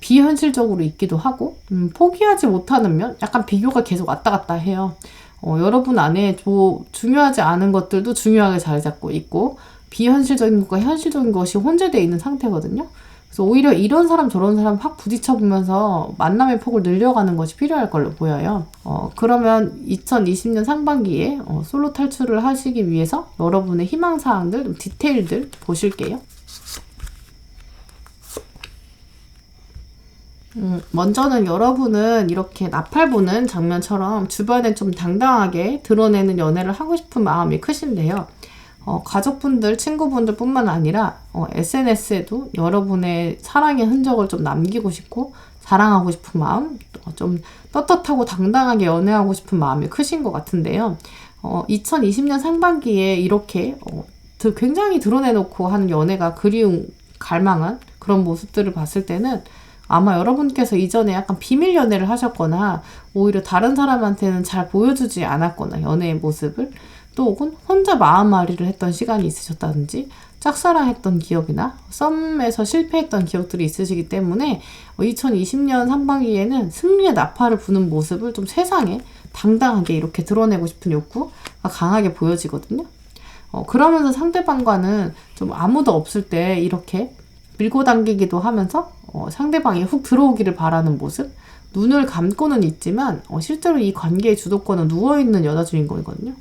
비현실적으로 있기도 하고 포기하지 못하는 면, 약간 비교가 계속 왔다 갔다 해요. 여러분 안에 중요하지 않은 것들도 중요하게 자리 잡고 있고 비현실적인 것과 현실적인 것이 혼재되어 있는 상태거든요. 그래서 오히려 이런 사람 저런 사람 확 부딪혀보면서 만남의 폭을 늘려가는 것이 필요할 걸로 보여요. 그러면 2020년 상반기에 솔로 탈출을 하시기 위해서 여러분의 희망사항들, 디테일들 보실게요. 먼저는 여러분은 이렇게 나팔 보는 장면처럼 주변에 좀 당당하게 드러내는 연애를 하고 싶은 마음이 크신데요. 가족분들, 친구분들 뿐만 아니라 SNS에도 여러분의 사랑의 흔적을 좀 남기고 싶고 자랑하고 싶은 마음, 좀 떳떳하고 당당하게 연애하고 싶은 마음이 크신 것 같은데요. 2020년 상반기에 이렇게 굉장히 드러내놓고 하는 연애가 그리운, 갈망한 그런 모습들을 봤을 때는 아마 여러분께서 이전에 약간 비밀 연애를 하셨거나 오히려 다른 사람한테는 잘 보여주지 않았거나 연애의 모습을 또 혹은 혼자 마음앓이를 했던 시간이 있으셨다든지 짝사랑했던 기억이나 썸에서 실패했던 기억들이 있으시기 때문에 2020년 상반기에는 승리의 나팔을 부는 모습을 좀 세상에 당당하게 이렇게 드러내고 싶은 욕구가 강하게 보여지거든요. 그러면서 상대방과는 좀 아무도 없을 때 이렇게 밀고 당기기도 하면서 상대방이 훅 들어오기를 바라는 모습, 눈을 감고는 있지만 실제로 이 관계의 주도권은 누워있는 여자 주인공이거든요.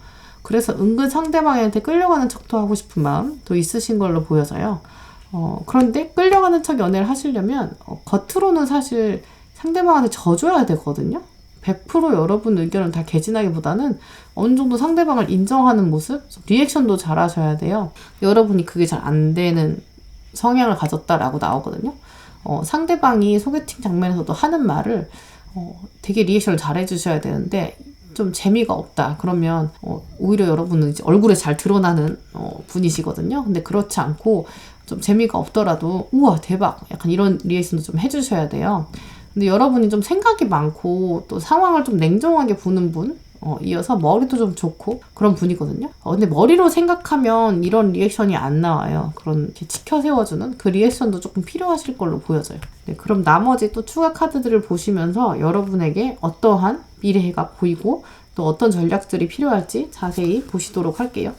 그래서 은근 상대방한테 끌려가는 척도 하고 싶은 마음도 있으신 걸로 보여서요. 그런데 끌려가는 척 연애를 하시려면 겉으로는 사실 상대방한테 져줘야 되거든요. 100% 여러분 의견을 다 개진하기보다는 어느 정도 상대방을 인정하는 모습, 리액션도 잘 하셔야 돼요. 여러분이 그게 잘 안 되는 성향을 가졌다라고 나오거든요. 상대방이 소개팅 장면에서도 하는 말을 되게 리액션을 잘 해주셔야 되는데 좀 재미가 없다. 그러면 오히려 여러분은 이제 얼굴에 잘 드러나는 분이시거든요. 근데 그렇지 않고 좀 재미가 없더라도 우와 대박 약간 이런 리액션도 좀 해주셔야 돼요. 근데 여러분이 좀 생각이 많고 또 상황을 좀 냉정하게 보는 분 이어서 머리도 좀 좋고 그런 분이거든요. 근데 머리로 생각하면 이런 리액션이 안 나와요. 그런 이렇게 치켜 세워주는 그 리액션도 조금 필요하실 걸로 보여져요. 네, 그럼 나머지 또 추가 카드들을 보시면서 여러분에게 어떠한 미래가 보이고 또 어떤 전략들이 필요할지 자세히 보시도록 할게요.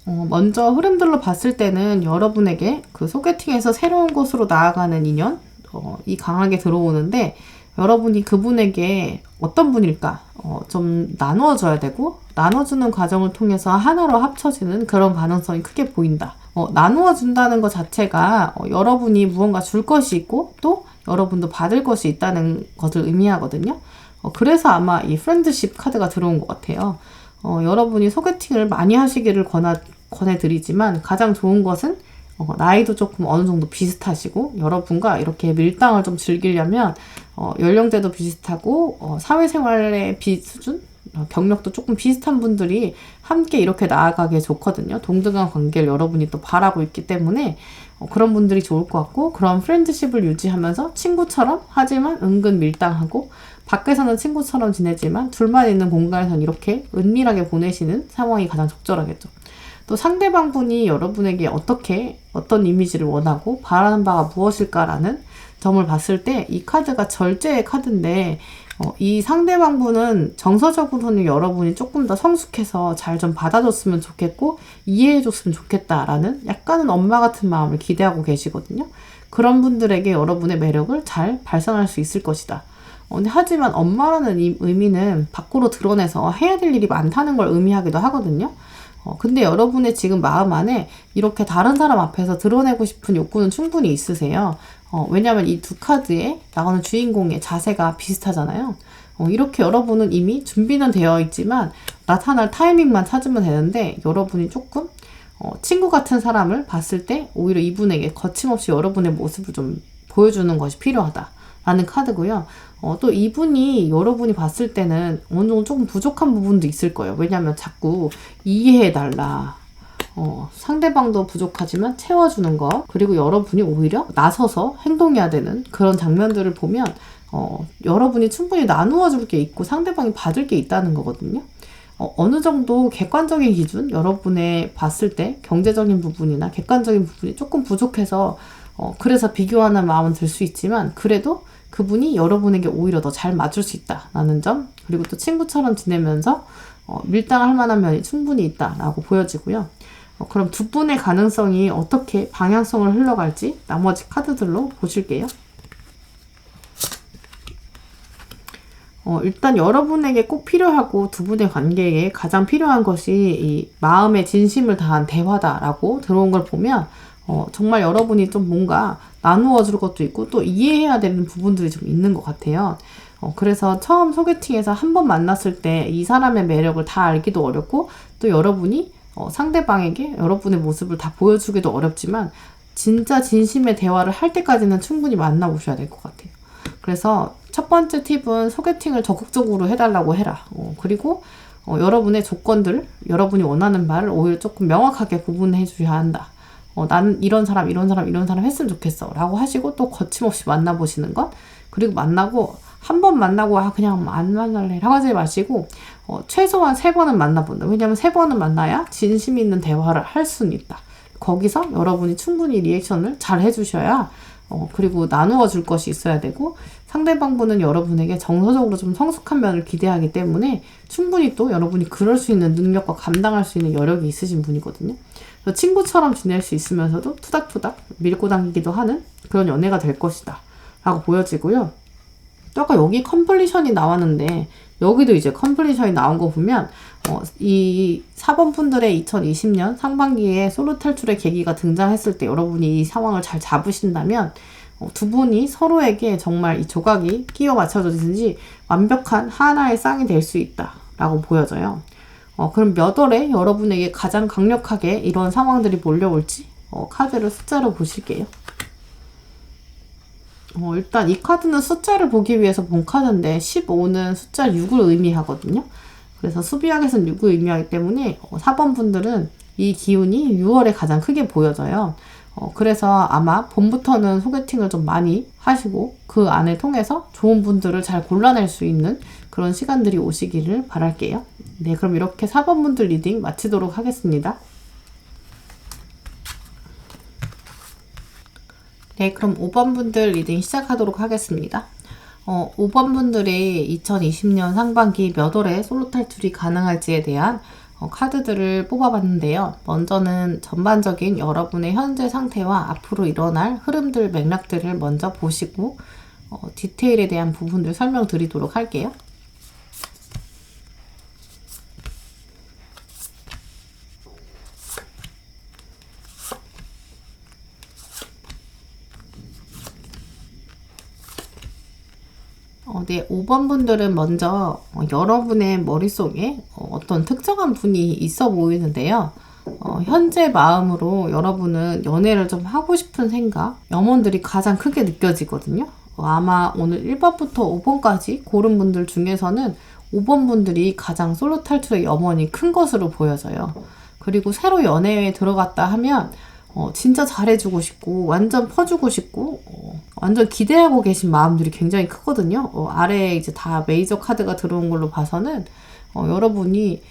먼저 흐름들로 봤을 때는 여러분에게 그 소개팅에서 새로운 곳으로 나아가는 인연, 이 강하게 들어오는데 여러분이 그분에게 어떤 분일까? 좀 나누어줘야 되고 나눠주는 과정을 통해서 하나로 합쳐지는 그런 가능성이 크게 보인다. 나누어준다는 것 자체가 여러분이 무언가 줄 것이 있고 또 여러분도 받을 것이 있다는 것을 의미하거든요. 그래서 아마 이 프렌드십 카드가 들어온 것 같아요. 여러분이 소개팅을 많이 하시기를 권해드리지만 가장 좋은 것은 나이도 조금 어느 정도 비슷하시고 여러분과 이렇게 밀당을 좀 즐기려면 연령대도 비슷하고 사회생활의 수준, 경력도 조금 비슷한 분들이 함께 이렇게 나아가기 좋거든요. 동등한 관계를 여러분이 또 바라고 있기 때문에 그런 분들이 좋을 것 같고 그런 프렌드십을 유지하면서 친구처럼 하지만 은근 밀당하고 밖에서는 친구처럼 지내지만 둘만 있는 공간에서는 이렇게 은밀하게 보내시는 상황이 가장 적절하겠죠. 또 상대방 분이 여러분에게 어떤 이미지를 원하고 바라는 바가 무엇일까라는 점을 봤을 때 이 카드가 절제의 카드인데 이 상대방 분은 정서적으로는 여러분이 조금 더 성숙해서 잘 좀 받아줬으면 좋겠고 이해해줬으면 좋겠다라는 약간은 엄마 같은 마음을 기대하고 계시거든요. 그런 분들에게 여러분의 매력을 잘 발산할 수 있을 것이다. 근데 하지만 엄마라는 이 의미는 밖으로 드러내서 해야 될 일이 많다는 걸 의미하기도 하거든요. 근데 여러분의 지금 마음 안에 이렇게 다른 사람 앞에서 드러내고 싶은 욕구는 충분히 있으세요. 왜냐하면 이 두 카드에 나오는 주인공의 자세가 비슷하잖아요. 이렇게 여러분은 이미 준비는 되어 있지만 나타날 타이밍만 찾으면 되는데 여러분이 조금 친구 같은 사람을 봤을 때 오히려 이분에게 거침없이 여러분의 모습을 좀 보여주는 것이 필요하다라는 카드고요. 또 이분이 여러분이 봤을 때는 어느 정도 조금 부족한 부분도 있을 거예요. 왜냐하면 자꾸 이해해달라. 상대방도 부족하지만 채워주는 거 그리고 여러분이 오히려 나서서 행동해야 되는 그런 장면들을 보면 여러분이 충분히 나누어 줄 게 있고 상대방이 받을 게 있다는 거거든요. 어느 정도 객관적인 기준 여러분의 봤을 때 경제적인 부분이나 객관적인 부분이 조금 부족해서 그래서 비교하는 마음은 들 수 있지만 그래도 그분이 여러분에게 오히려 더 잘 맞을 수 있다라는 점, 그리고 또 친구처럼 지내면서 밀당할 만한 면이 충분히 있다라고 보여지고요. 그럼 두 분의 가능성이 어떻게 방향성을 흘러갈지 나머지 카드들로 보실게요. 일단 여러분에게 꼭 필요하고 두 분의 관계에 가장 필요한 것이 이 마음의 진심을 다한 대화다라고 들어온 걸 보면 정말 여러분이 좀 뭔가 나누어 줄 것도 있고 또 이해해야 되는 부분들이 좀 있는 것 같아요. 그래서 처음 소개팅에서 한 번 만났을 때 이 사람의 매력을 다 알기도 어렵고 또 여러분이 상대방에게 여러분의 모습을 다 보여주기도 어렵지만 진짜 진심의 대화를 할 때까지는 충분히 만나보셔야 될 것 같아요. 그래서 첫 번째 팁은 소개팅을 적극적으로 해달라고 해라. 그리고 여러분의 조건들, 여러분이 원하는 말을 오히려 조금 명확하게 구분해 주셔야 한다. 난 이런 사람 했으면 좋겠어 라고 하시고 또 거침없이 만나보시는 것. 그리고 만나고 한 번 만나고 그냥 안 만날래 라고 하지 마시고 최소한 3번은 만나본다. 왜냐면 3번은 만나야 진심 있는 대화를 할 수는 있다. 거기서 여러분이 충분히 리액션을 잘 해주셔야 그리고 나누어 줄 것이 있어야 되고 상대방분은 여러분에게 정서적으로 좀 성숙한 면을 기대하기 때문에 충분히 또 여러분이 그럴 수 있는 능력과 감당할 수 있는 여력이 있으신 분이거든요. 그래서 친구처럼 지낼 수 있으면서도 투닥투닥 밀고 당기기도 하는 그런 연애가 될 것이다 라고 보여지고요. 또 아까 여기 컴플리션이 나왔는데 여기도 이제 컴플리션이 나온 거 보면 이 4번 분들의 2020년 상반기에 솔로 탈출의 계기가 등장했을 때 여러분이 이 상황을 잘 잡으신다면 두 분이 서로에게 정말 이 조각이 끼워 맞춰지든지 완벽한 하나의 쌍이 될 수 있다라고 보여져요. 그럼 몇 월에 여러분에게 가장 강력하게 이런 상황들이 몰려올지 카드를 숫자로 보실게요. 일단 이 카드는 숫자를 보기 위해서 본 카드인데 15는 숫자 6을 의미하거든요. 그래서 수비학에서는 6을 의미하기 때문에 4번 분들은 이 기운이 6월에 가장 크게 보여져요. 그래서 아마 봄부터는 소개팅을 좀 많이 하시고 그 안을 통해서 좋은 분들을 잘 골라낼 수 있는 그런 시간들이 오시기를 바랄게요. 네, 그럼 이렇게 4번 분들 리딩 마치도록 하겠습니다. 네, 그럼 5번 분들 리딩 시작하도록 하겠습니다. 5번 분들의 2020년 상반기 몇 월에 솔로 탈출이 가능할지에 대한 카드들을 뽑아봤는데요. 먼저는 전반적인 여러분의 현재 상태와 앞으로 일어날 흐름들, 맥락들을 먼저 보시고 디테일에 대한 부분들 설명드리도록 할게요. 네, 5번 분들은 먼저 여러분의 머릿속에 어떤 특정한 분이 있어 보이는데요. 현재 마음으로 여러분은 연애를 좀 하고 싶은 생각, 염원들이 가장 크게 느껴지거든요. 아마 오늘 1번부터 5번까지 고른 분들 중에서는 5번 분들이 가장 솔로 탈출의 염원이 큰 것으로 보여져요. 그리고 새로 연애에 들어갔다 하면 진짜 잘해주고 싶고 완전 퍼주고 싶고 완전 기대하고 계신 마음들이 굉장히 크거든요. 아래에 이제 다 메이저 카드가 들어온 걸로 봐서는 여러분이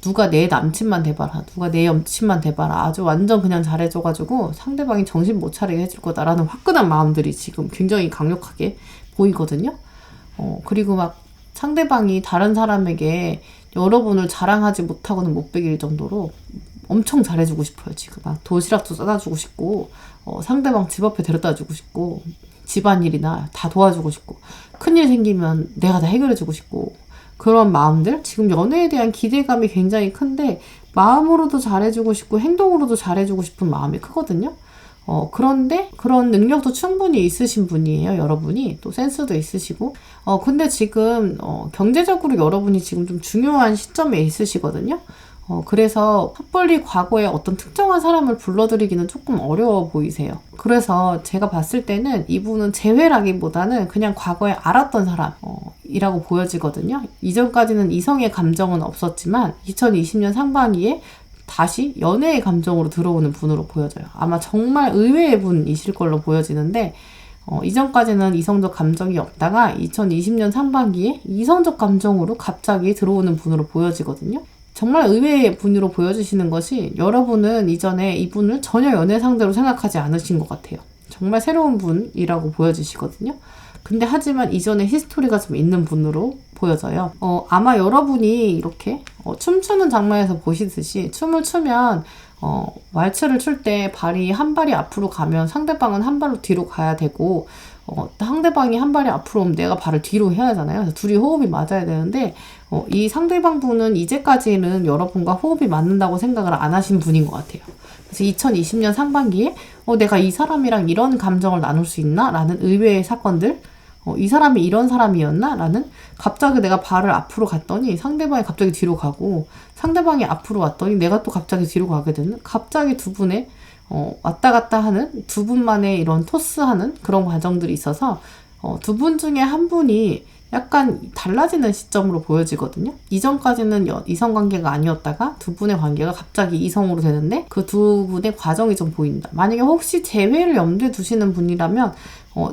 누가 내 남친만 돼봐라, 누가 내 여친만 돼봐라, 아주 완전 그냥 잘해줘가지고 상대방이 정신 못 차리게 해줄 거다라는 화끈한 마음들이 지금 굉장히 강력하게 보이거든요. 그리고 막 상대방이 다른 사람에게 여러분을 자랑하지 못하고는 못 베길 정도로 엄청 잘해주고 싶어요. 지금 막 도시락도 싸다주고 싶고 상대방 집 앞에 데려다 주고 싶고 집안일이나 다 도와주고 싶고 큰일 생기면 내가 다 해결해주고 싶고 그런 마음들, 지금 연애에 대한 기대감이 굉장히 큰데 마음으로도 잘해주고 싶고 행동으로도 잘해주고 싶은 마음이 크거든요. 그런데 그런 능력도 충분히 있으신 분이에요. 여러분이 또 센스도 있으시고 근데 지금 경제적으로 여러분이 지금 좀 중요한 시점에 있으시거든요. 그래서 섣불리 과거에 어떤 특정한 사람을 불러들이기는 조금 어려워 보이세요. 그래서 제가 봤을 때는 이분은 재회라기보다는 그냥 과거에 알았던 사람이라고 보여지거든요. 이전까지는 이성의 감정은 없었지만 2020년 상반기에 다시 연애의 감정으로 들어오는 분으로 보여져요. 아마 정말 의외의 분이실 걸로 보여지는데 이전까지는 이성적 감정이 없다가 2020년 상반기에 이성적 감정으로 갑자기 들어오는 분으로 보여지거든요. 정말 의외의 분으로 보여주시는 것이 여러분은 이전에 이분을 전혀 연애 상대로 생각하지 않으신 것 같아요. 정말 새로운 분이라고 보여지시거든요. 근데 하지만 이전에 히스토리가 좀 있는 분으로 보여져요. 아마 여러분이 이렇게 춤추는 장면에서 보시듯이 춤을 추면 왈츠를 출 때 발이 한 발이 앞으로 가면 상대방은 한 발로 뒤로 가야 되고 상대방이 한 발이 앞으로 오면 내가 발을 뒤로 해야 하잖아요. 그래서 둘이 호흡이 맞아야 되는데 이 상대방 분은 이제까지는 여러분과 호흡이 맞는다고 생각을 안 하신 분인 것 같아요. 그래서 2020년 상반기에 내가 이 사람이랑 이런 감정을 나눌 수 있나? 라는 의외의 사건들, 이 사람이 이런 사람이었나? 라는 갑자기 내가 발을 앞으로 갔더니 상대방이 갑자기 뒤로 가고 상대방이 앞으로 왔더니 내가 또 갑자기 뒤로 가게 되는 갑자기 두 분의 왔다 갔다 하는 두 분만의 이런 토스하는 그런 과정들이 있어서 두 분 중에 한 분이 약간 달라지는 시점으로 보여지거든요. 이전까지는 이성관계가 아니었다가 두 분의 관계가 갑자기 이성으로 되는데 그 두 분의 과정이 좀 보인다. 만약에 혹시 재회를 염두에 두시는 분이라면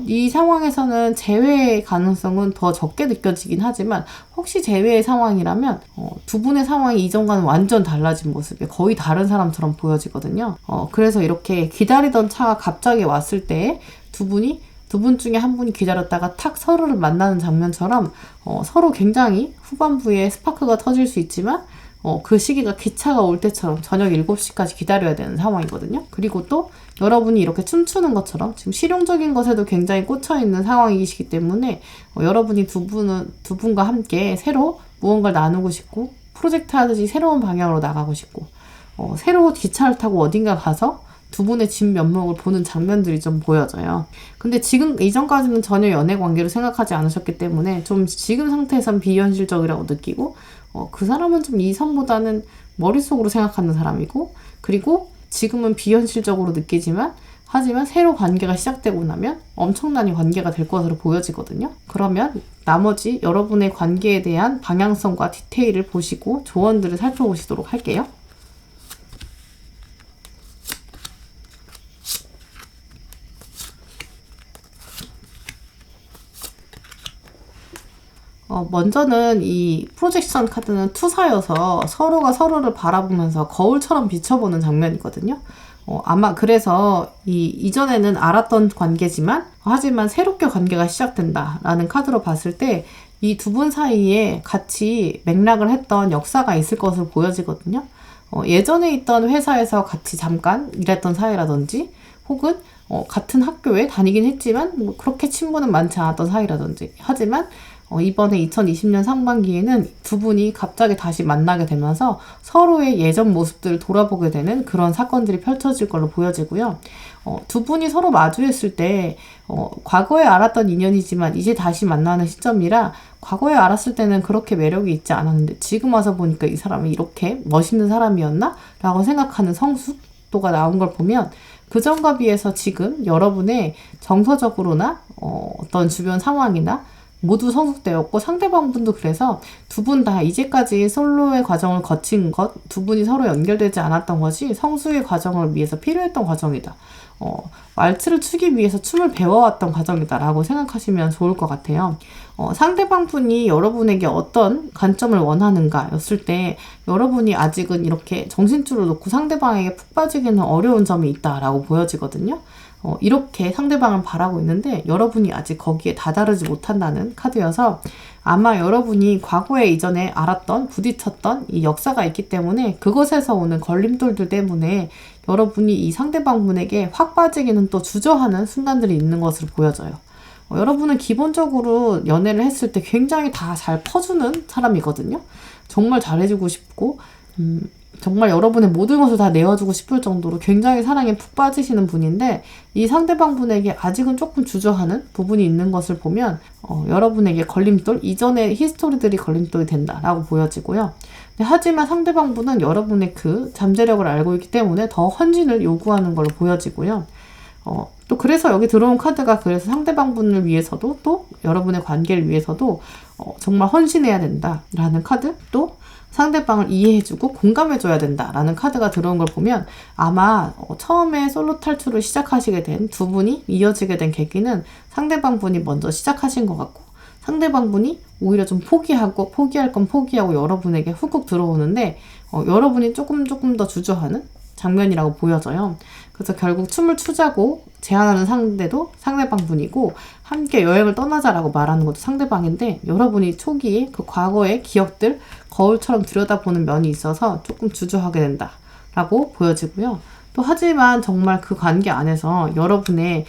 이 상황에서는 재회의 가능성은 더 적게 느껴지긴 하지만 혹시 재회의 상황이라면 두 분의 상황이 이전과는 완전 달라진 모습이 거의 다른 사람처럼 보여지거든요. 그래서 이렇게 기다리던 차가 갑자기 왔을 때 두 분 중에 한 분이 기다렸다가 탁 서로를 만나는 장면처럼 서로 굉장히 후반부에 스파크가 터질 수 있지만 그 시기가 기차가 올 때처럼 저녁 7시까지 기다려야 되는 상황이거든요. 그리고 또 여러분이 이렇게 춤추는 것처럼 지금 실용적인 것에도 굉장히 꽂혀있는 상황이시기 때문에 여러분이 두 분과 함께 새로 무언가를 나누고 싶고 프로젝트 하듯이 새로운 방향으로 나가고 싶고 새로 기차를 타고 어딘가 가서 두 분의 진면목을 보는 장면들이 좀 보여져요. 근데 지금 이전까지는 전혀 연애 관계로 생각하지 않으셨기 때문에 좀 지금 상태에선 비현실적이라고 느끼고 그 사람은 좀 이성보다는 머릿속으로 생각하는 사람이고 그리고 지금은 비현실적으로 느끼지만 하지만 새로 관계가 시작되고 나면 엄청난 관계가 될 것으로 보여지거든요. 그러면 나머지 여러분의 관계에 대한 방향성과 디테일을 보시고 조언들을 살펴보시도록 할게요. 먼저는 이 프로젝션 카드는 투사여서 서로가 서로를 바라보면서 거울처럼 비춰보는 장면이거든요. 아마 그래서 이전에는 알았던 관계지만 하지만 새롭게 관계가 시작된다라는 카드로 봤을 때 이 두 분 사이에 같이 맥락을 했던 역사가 있을 것으로 보여지거든요. 예전에 있던 회사에서 같이 잠깐 일했던 사이라든지 혹은 같은 학교에 다니긴 했지만 뭐 그렇게 친분은 많지 않았던 사이라든지 하지만 이번에 2020년 상반기에는 두 분이 갑자기 다시 만나게 되면서 서로의 예전 모습들을 돌아보게 되는 그런 사건들이 펼쳐질 걸로 보여지고요. 두 분이 서로 마주했을 때 과거에 알았던 인연이지만 이제 다시 만나는 시점이라 과거에 알았을 때는 그렇게 매력이 있지 않았는데 지금 와서 보니까 이 사람이 이렇게 멋있는 사람이었나? 라고 생각하는 성숙도가 나온 걸 보면 그전과 비해서 지금 여러분의 정서적으로나 어떤 주변 상황이나 모두 성숙되었고 상대방 분도 그래서 두 분 다 이제까지 솔로의 과정을 거친 것, 두 분이 서로 연결되지 않았던 것이 성수의 과정을 위해서 필요했던 과정이다. 왈츠를 추기 위해서 춤을 배워왔던 과정이다 라고 생각하시면 좋을 것 같아요. 상대방 분이 여러분에게 어떤 관점을 원하는가 였을 때 여러분이 아직은 이렇게 정신줄을 놓고 상대방에게 푹 빠지기는 어려운 점이 있다라고 보여지거든요. 이렇게 상대방을 바라고 있는데 여러분이 아직 거기에 다다르지 못한다는 카드여서 아마 여러분이 과거에 이전에 알았던 부딪혔던 이 역사가 있기 때문에 그것에서 오는 걸림돌들 때문에 여러분이 이 상대방 분에게 확 빠지기는 또 주저하는 순간들이 있는 것으로 보여져요. 여러분은 기본적으로 연애를 했을 때 굉장히 다 잘 퍼주는 사람이거든요. 정말 잘해주고 싶고 정말 여러분의 모든 것을 다 내어주고 싶을 정도로 굉장히 사랑에 푹 빠지시는 분인데 이 상대방 분에게 아직은 조금 주저하는 부분이 있는 것을 보면 여러분에게 걸림돌, 이전의 히스토리들이 걸림돌이 된다라고 보여지고요. 하지만 상대방 분은 여러분의 그 잠재력을 알고 있기 때문에 더 헌신을 요구하는 걸로 보여지고요. 또 그래서 여기 들어온 카드가 그래서 상대방 분을 위해서도 또 여러분의 관계를 위해서도 정말 헌신해야 된다라는 카드, 또 상대방을 이해해주고 공감해줘야 된다라는 카드가 들어온 걸 보면 아마 처음에 솔로 탈출을 시작하시게 된 두 분이 이어지게 된 계기는 상대방 분이 먼저 시작하신 것 같고 상대방 분이 오히려 좀 포기할 건 포기하고 여러분에게 훅훅 들어오는데 여러분이 조금 더 주저하는 장면이라고 보여져요. 그래서 결국 춤을 추자고 제안하는 상대도 상대방 분이고 함께 여행을 떠나자라고 말하는 것도 상대방인데 여러분이 초기에 그 과거의 기억들 거울처럼 들여다보는 면이 있어서 조금 주저하게 된다라고 보여지고요. 또 하지만 정말 그 관계 안에서 여러분의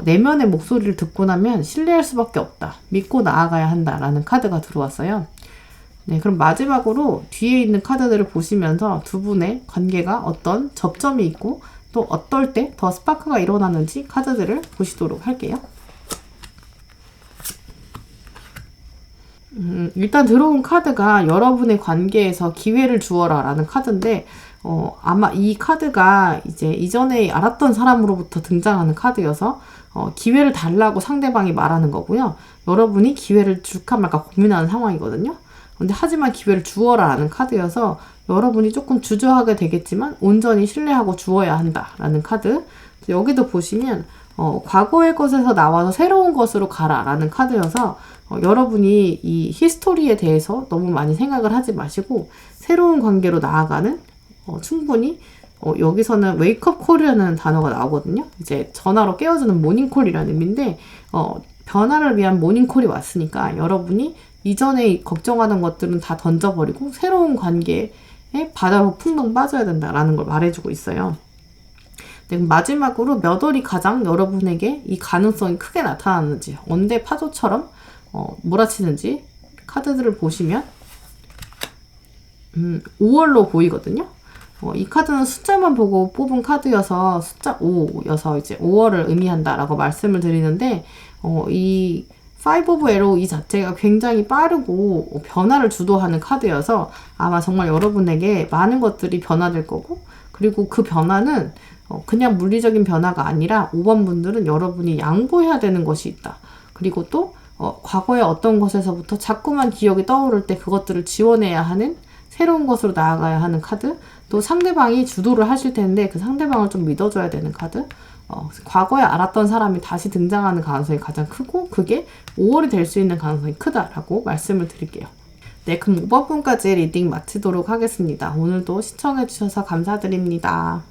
내면의 목소리를 듣고 나면 신뢰할 수밖에 없다. 믿고 나아가야 한다라는 카드가 들어왔어요. 네, 그럼 마지막으로 뒤에 있는 카드들을 보시면서 두 분의 관계가 어떤 접점이 있고 또 어떨 때 더 스파크가 일어나는지 카드들을 보시도록 할게요. 일단 들어온 카드가 여러분의 관계에서 기회를 주어라 라는 카드인데 아마 이 카드가 이제 이전에 알았던 사람으로부터 등장하는 카드여서 기회를 달라고 상대방이 말하는 거고요. 여러분이 기회를 줄까 말까 고민하는 상황이거든요. 근데 하지만 기회를 주어라 라는 카드여서 여러분이 조금 주저하게 되겠지만 온전히 신뢰하고 주어야 한다라는 카드. 여기도 보시면 과거의 것에서 나와서 새로운 것으로 가라 라는 카드여서 여러분이 이 히스토리에 대해서 너무 많이 생각을 하지 마시고 새로운 관계로 나아가는 충분히 여기서는 웨이크업 콜이라는 단어가 나오거든요. 이제 전화로 깨워주는 모닝콜이라는 의미인데 변화를 위한 모닝콜이 왔으니까 여러분이 이전에 걱정하던 것들은 다 던져버리고 새로운 관계에 바다로 풍덩 빠져야 된다라는 걸 말해주고 있어요. 네, 마지막으로 몇 월이 가장 여러분에게 이 가능성이 크게 나타나는지 언제 파도처럼 몰아치는지 카드들을 보시면 5월로 보이거든요. 이 카드는 숫자만 보고 뽑은 카드여서 숫자 5여서 이제 5월을 의미한다라고 말씀을 드리는데 이 5 of Arrow 이 자체가 굉장히 빠르고 변화를 주도하는 카드여서 아마 정말 여러분에게 많은 것들이 변화될 거고 그리고 그 변화는 그냥 물리적인 변화가 아니라 5번 분들은 여러분이 양보해야 되는 것이 있다. 그리고 또 과거의 어떤 것에서부터 자꾸만 기억이 떠오를 때 그것들을 지워내야 하는 새로운 것으로 나아가야 하는 카드. 또 상대방이 주도를 하실 텐데 그 상대방을 좀 믿어줘야 되는 카드. 과거에 알았던 사람이 다시 등장하는 가능성이 가장 크고 그게 5월이 될 수 있는 가능성이 크다라고 말씀을 드릴게요. 네, 그럼 5번 분까지 리딩 마치도록 하겠습니다. 오늘도 시청해주셔서 감사드립니다.